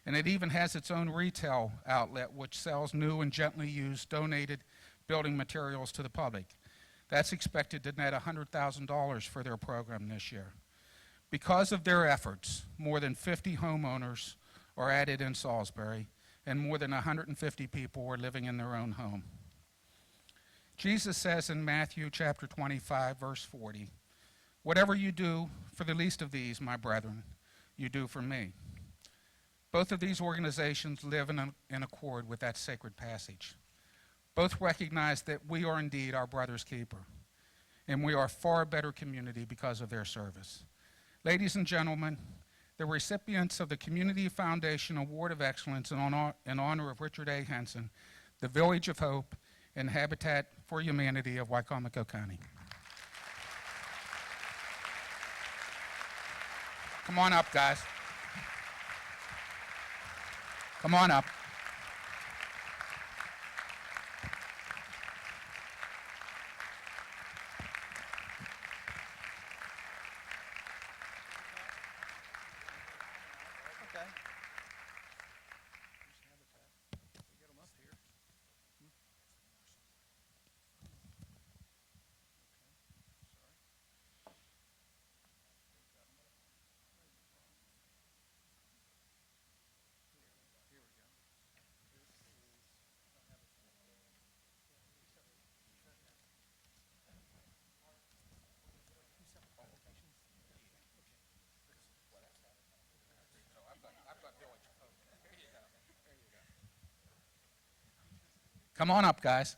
And it even has its own retail outlet, which sells new and gently used donated building materials to the public. That's expected to net $100,000 for their program this year. Because of their efforts, more than 50 homeowners are added in Salisbury, and more than 150 people were living in their own home. Jesus says in Matthew chapter 25, verse 40, "Whatever you do for the least of these, my brethren, you do for me." Both of these organizations live in accord with that sacred passage. Both recognize that we are indeed our brother's keeper, and we are a far better community because of their service. Ladies and gentlemen, the recipients of the Community Foundation Award of Excellence in honor of Richard A. Henson, the Village of Hope, and Habitat for Humanity of Wicomico County. Come on up, guys. Come on up. Come on up, guys.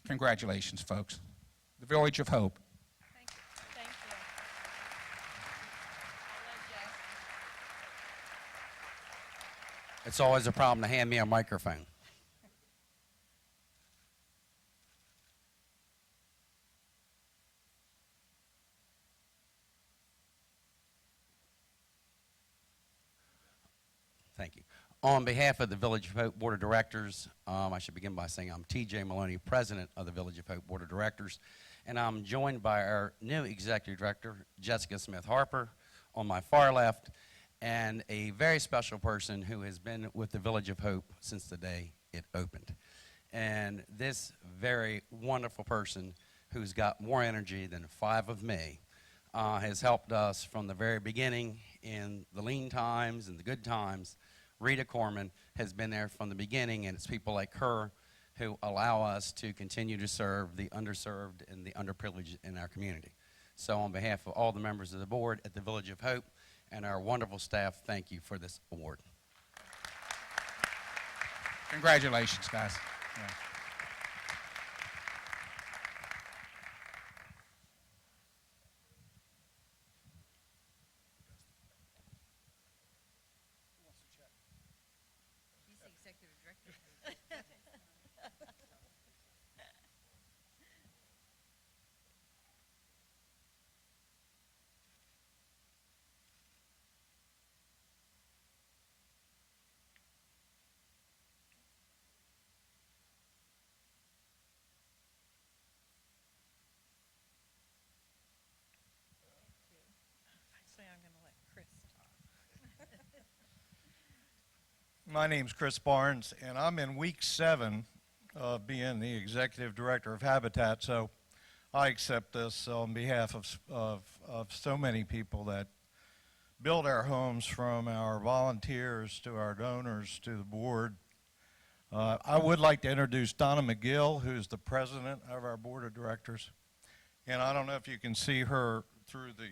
Congratulations, folks. The Village of Hope. Thank you. Thank you. It's always a problem to hand me a microphone. Thank you. On behalf of the Village of Hope Board of Directors, I should begin by saying I'm T.J. Maloney, President of the Village of Hope Board of Directors, and I'm joined by our new Executive Director, Jessica Smith-Harper, on my far left, and a very special person who has been with the Village of Hope since the day it opened. And this very wonderful person, who's got more energy than 5 of me, has helped us from the very beginning in the lean times and the good times. Rita Corman has been there from the beginning, and it's people like her who allow us to continue to serve the underserved and the underprivileged in our community. So on behalf of all the members of the board at the Village of Hope and our wonderful staff, thank you for this award. Congratulations, guys. Yeah. He's the executive director. Actually, I'm going to let Chris talk. My name's Chris Barnes, and I'm in week 7 of being the executive director of Habitat, so I accept this on behalf of so many people that build our homes, from our volunteers to our donors to the board. I would like to introduce Donna McGill, who's the president of our board of directors, and I don't know if you can see her through the...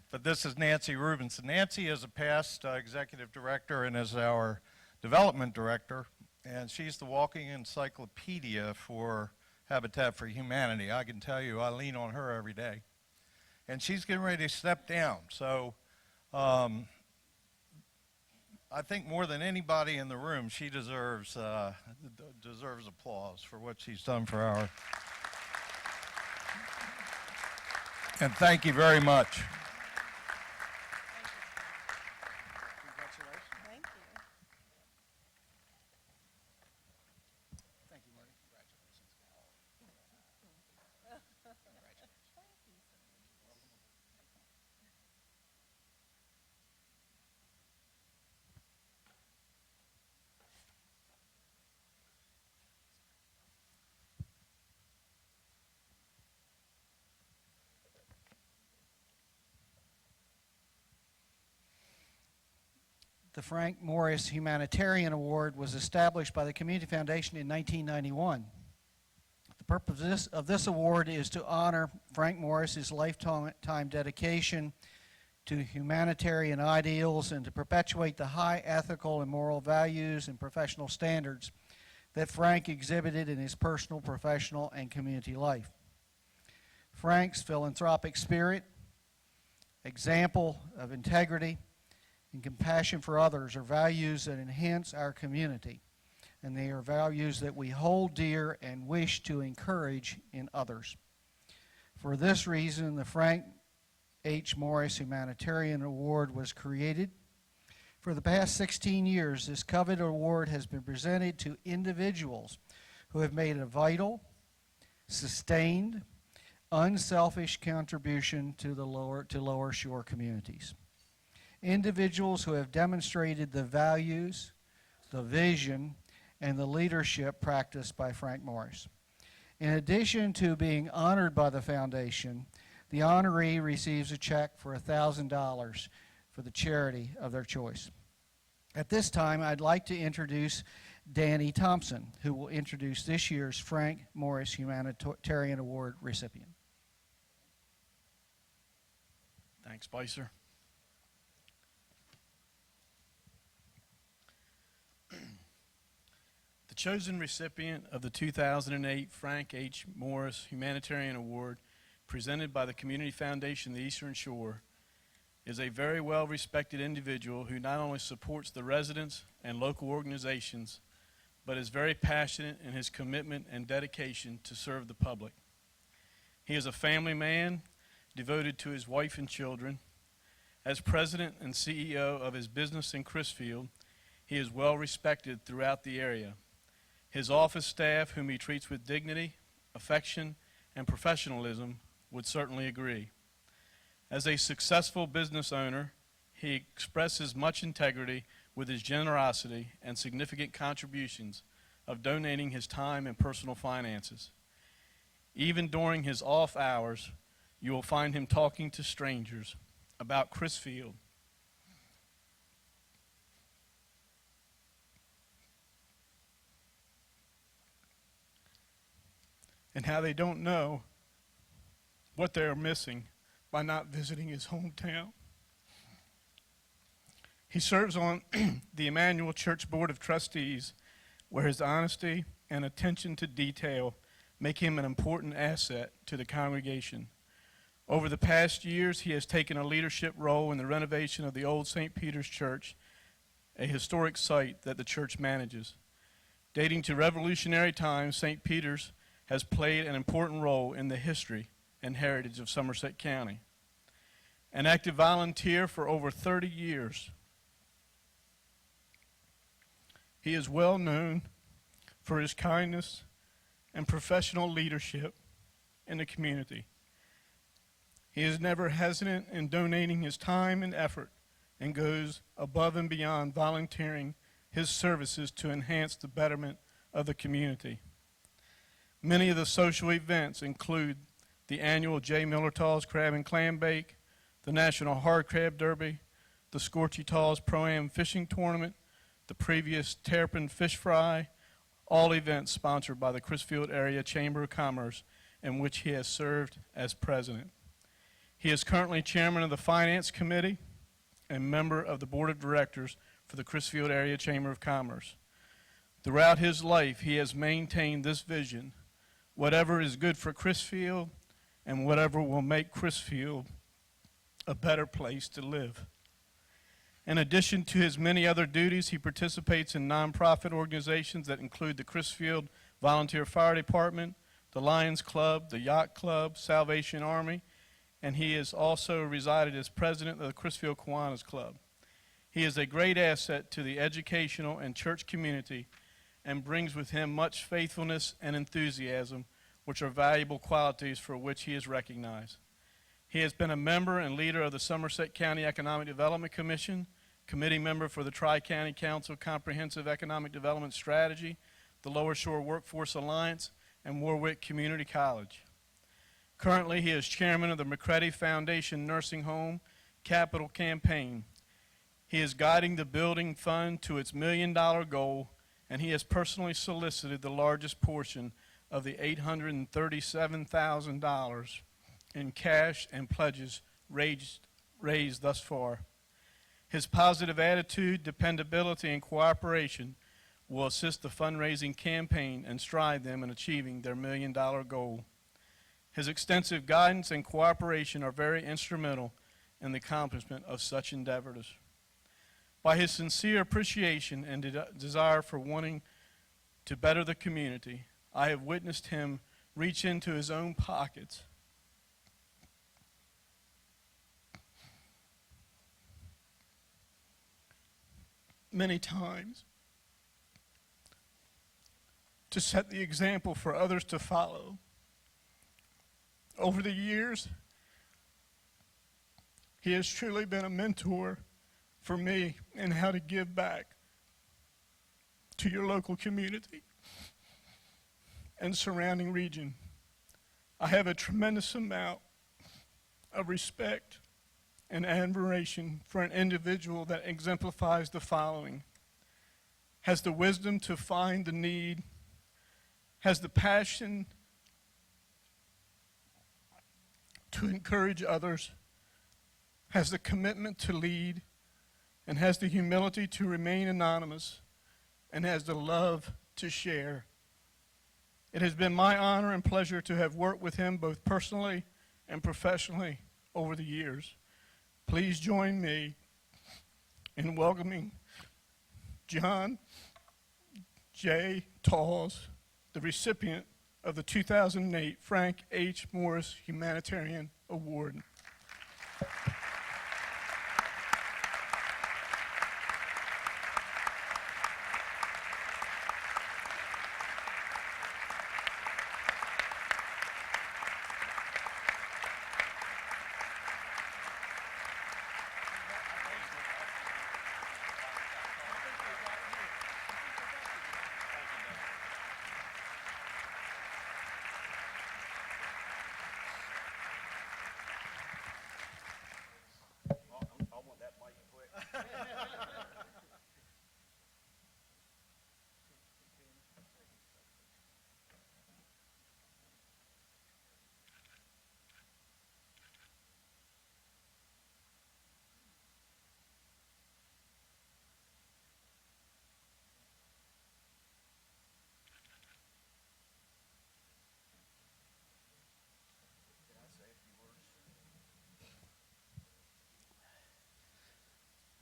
But this is Nancy Rubinson. Nancy is a past executive director and is our development director, and she's the walking encyclopedia for Habitat for Humanity. I can tell you, I lean on her every day. And she's getting ready to step down. So I think more than anybody in the room, she deserves applause for what she's done for our... And thank you very much. the Frank Morris Humanitarian Award was established by the Community Foundation in 1991. The purpose of this award is to honor Frank Morris's lifetime dedication to humanitarian ideals and to perpetuate the high ethical and moral values and professional standards that Frank exhibited in his personal, professional, and community life. Frank's philanthropic spirit, example of integrity, and compassion for others are values that enhance our community, and they are values that we hold dear and wish to encourage in others. For this reason, the Frank H. Morris Humanitarian Award was created. For the past 16 years, this coveted award has been presented to individuals who have made a vital, sustained, unselfish contribution to Lower Shore communities. Individuals who have demonstrated the values, the vision, and the leadership practiced by Frank Morris. In addition to being honored by the foundation, the honoree receives a check for $1,000 for the charity of their choice. At this time, I'd like to introduce Danny Thompson, who will introduce this year's Frank Morris Humanitarian Award recipient. Thanks, Spicer. The chosen recipient of the 2008 Frank H. Morris Humanitarian Award, presented by the Community Foundation of the Eastern Shore, is a very well-respected individual who not only supports the residents and local organizations, but is very passionate in his commitment and dedication to serve the public. He is a family man, devoted to his wife and children. As president and CEO of his business in Crisfield, he is well respected throughout the area. His office staff, whom he treats with dignity, affection, and professionalism, would certainly agree. As a successful business owner, he expresses much integrity with his generosity and significant contributions of donating his time and personal finances. Even during his off hours, you will find him talking to strangers about Crisfield, and how they don't know what they are missing by not visiting his hometown. He serves on the Emmanuel Church Board of Trustees, where his honesty and attention to detail make him an important asset to the congregation. Over the past years, he has taken a leadership role in the renovation of the old St. Peter's Church, a historic site that the church manages. Dating to Revolutionary times, St. Peter's has played an important role in the history and heritage of Somerset County. An active volunteer for over 30 years, he is well known for his kindness and professional leadership in the community. He is never hesitant in donating his time and effort and goes above and beyond volunteering his services to enhance the betterment of the community. Many of the social events include the annual J. Millertall's Crab and Clam Bake, the National Hard Crab Derby, the Scorchy Tall's Pro-Am Fishing Tournament, the previous Terrapin Fish Fry, all events sponsored by the Crisfield Area Chamber of Commerce, in which he has served as president. He is currently chairman of the Finance Committee and member of the Board of Directors for the Crisfield Area Chamber of Commerce. Throughout his life, he has maintained this vision: whatever is good for Crisfield and whatever will make Crisfield a better place to live. In addition to his many other duties, he participates in nonprofit organizations that include the Crisfield Volunteer Fire Department, the Lions Club, the Yacht Club, Salvation Army, and he has also resided as president of the Crisfield Kiwanis Club. He is a great asset to the educational and church community and brings with him much faithfulness and enthusiasm, which are valuable qualities for which he is recognized. He has been a member and leader of the Somerset County Economic Development Commission, committee member for the Tri-County Council Comprehensive Economic Development Strategy, the Lower Shore Workforce Alliance, and Warwick Community College. Currently, he is chairman of the McCready Foundation Nursing Home Capital Campaign. He is guiding the building fund to its $1 million goal, and he has personally solicited the largest portion of the $837,000 in cash and pledges raised thus far. His positive attitude, dependability, and cooperation will assist the fundraising campaign and stride them in achieving their $1 million goal. His extensive guidance and cooperation are very instrumental in the accomplishment of such endeavors. By his sincere appreciation and desire for wanting to better the community, I have witnessed him reach into his own pockets many times to set the example for others to follow. Over the years, he has truly been a mentor for me in how to give back to your local community and surrounding region. I have a tremendous amount of respect and admiration for an individual that exemplifies the following: has the wisdom to find the need, has the passion to encourage others, has the commitment to lead, and has the humility to remain anonymous, and has the love to share. It has been my honor and pleasure to have worked with him both personally and professionally over the years. Please join me in welcoming John J. Tawes, the recipient of the 2008 Frank H. Morris Humanitarian Award.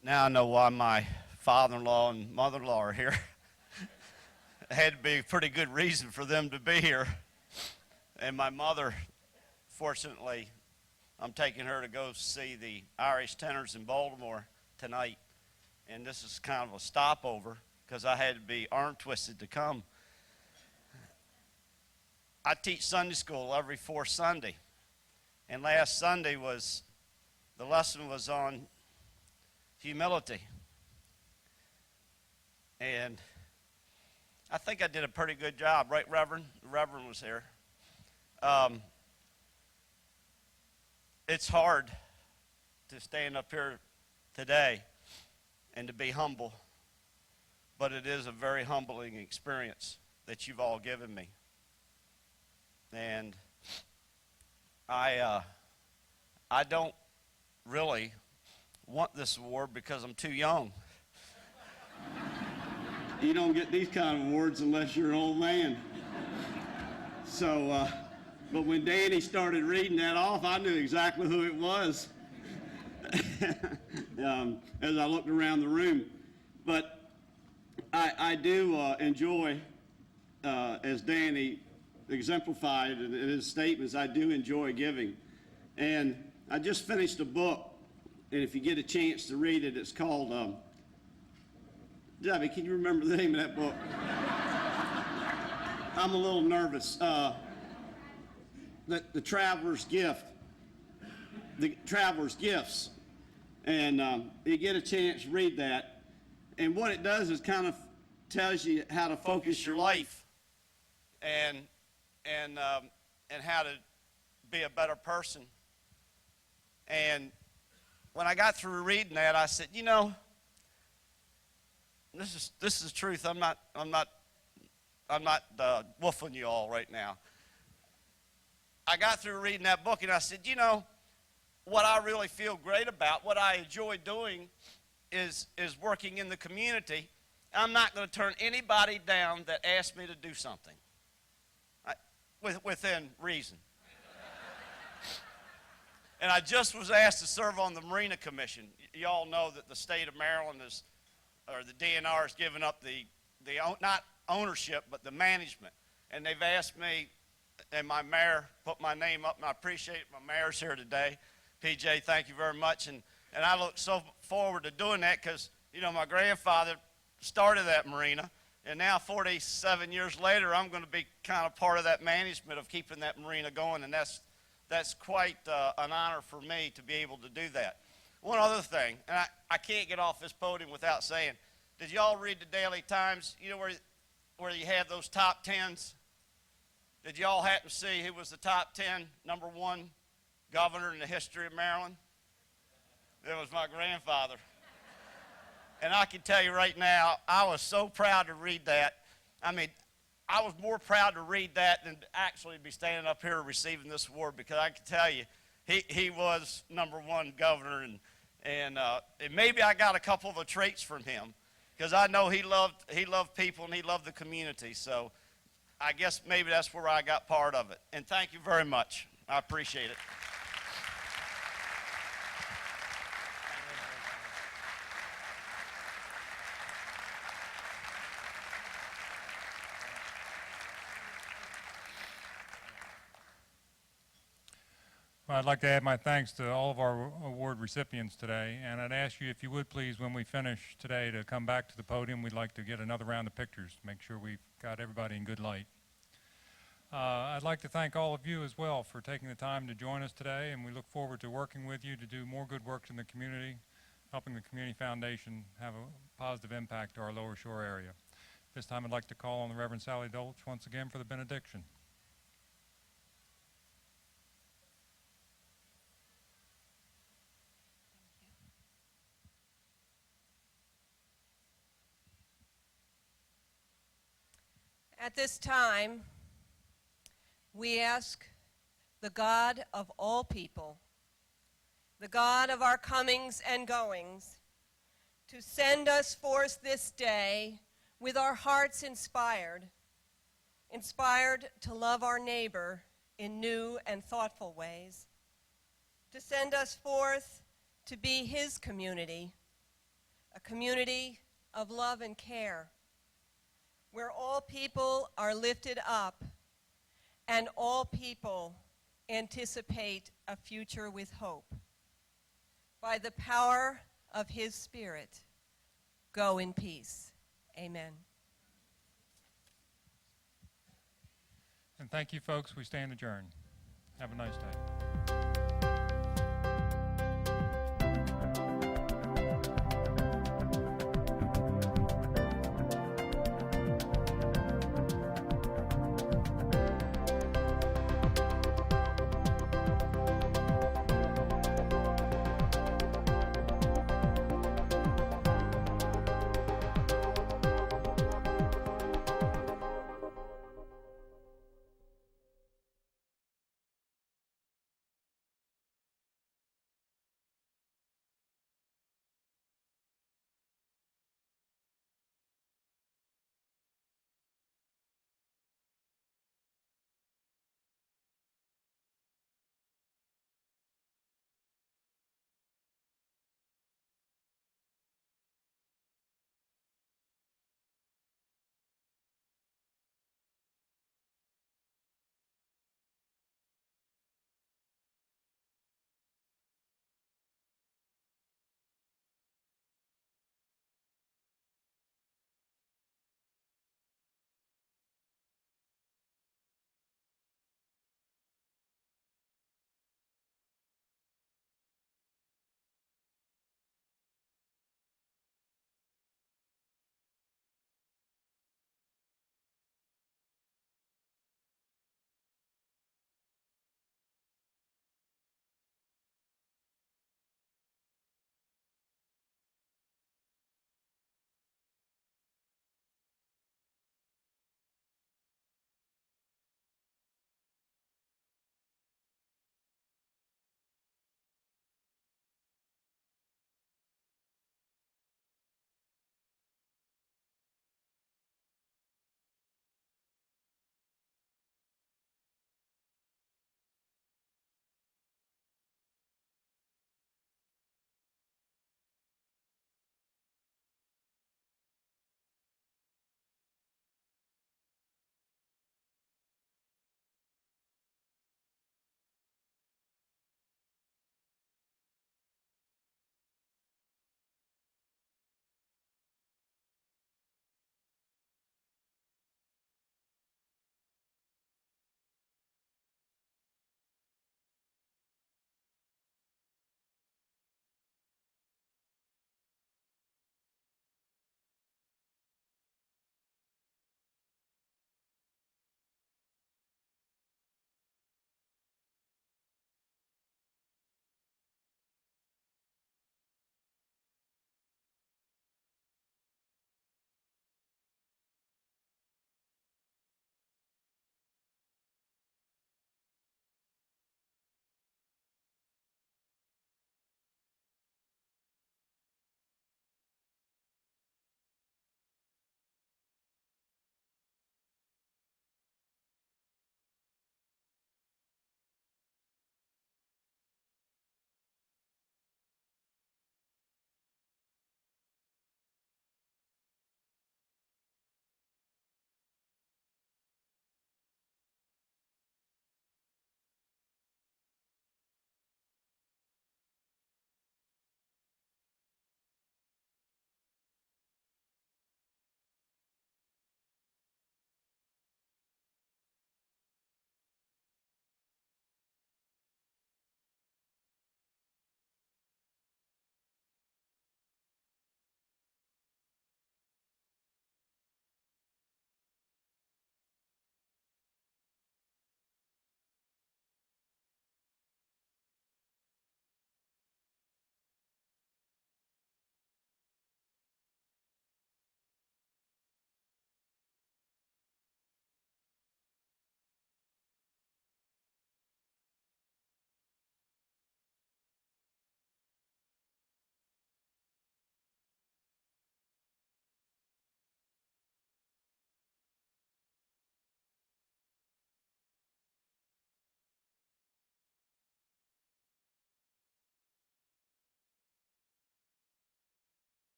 Now I know why my father-in-law and mother-in-law are here. It had to be a pretty good reason for them to be here. And my mother, fortunately, I'm taking her to go see the Irish Tenors in Baltimore tonight. And this is kind of a stopover because I had to be arm-twisted to come. I teach Sunday school every fourth Sunday. And last Sunday the lesson was on humility. And I think I did a pretty good job, right, Reverend? The Reverend was here. It's hard to stand up here today and to be humble, but it is a very humbling experience that you've all given me. And I don't really want this award because I'm too young. You don't get these kind of awards unless you're an old man. So, but when Danny started reading that off, I knew exactly who it was as I looked around the room. But I do enjoy, as Danny exemplified in his statements, I do enjoy giving. And I just finished a book. And if you get a chance to read it, it's called, Debbie, can you remember the name of that book? I'm a little nervous. The Traveler's Gift. The Traveler's Gifts. And you get a chance to read that. And what it does is kind of tells you how to focus your life and how to be a better person. And when I got through reading that, I said, you know, this is the truth. I'm not woofing you all right now. I got through reading that book and I said, you know, what I really feel great about, what I enjoy doing is working in the community. I'm not going to turn anybody down that asks me to do something within reason. And I just was asked to serve on the Marina Commission. Y'all know that the state of Maryland or the DNR has given up the not ownership, but the management. And they've asked me, and my mayor put my name up, and I appreciate my mayor's here today. PJ, thank you very much. And I look so forward to doing that because, you know, my grandfather started that marina, and now 47 years later, I'm going to be kind of part of that management of keeping that marina going, and that's quite an honor for me to be able to do that. One other thing, and I can't get off this podium without saying, did y'all read the Daily Times? You know where you have those top 10s? Did y'all happen to see who was the top 10, number 1 governor in the history of Maryland? It was my grandfather. And I can tell you right now, I was so proud to read that. I mean, I was more proud to read that than to actually be standing up here receiving this award, because I can tell you, he was number 1 governor, and maybe I got a couple of the traits from him, because I know he loved people and he loved the community. So I guess maybe that's where I got part of it. And thank you very much. I appreciate it. Well, I'd like to add my thanks to all of our award recipients today, and I'd ask you, if you would please, when we finish today, to come back to the podium. We'd like to get another round of pictures to make sure we've got everybody in good light. I'd like to thank all of you as well for taking the time to join us today, and we look forward to working with you to do more good work in the community, helping the Community Foundation have a positive impact to our Lower Shore area. This time I'd like to call on the Reverend Sally Dolch once again for the benediction. At this time, we ask the God of all people, the God of our comings and goings, to send us forth this day with our hearts inspired to love our neighbor in new and thoughtful ways, to send us forth to be his community, a community of love and care, where all people are lifted up and all people anticipate a future with hope. By the power of his Spirit, go in peace. Amen. And thank you, folks. We stand adjourned. Have a nice day.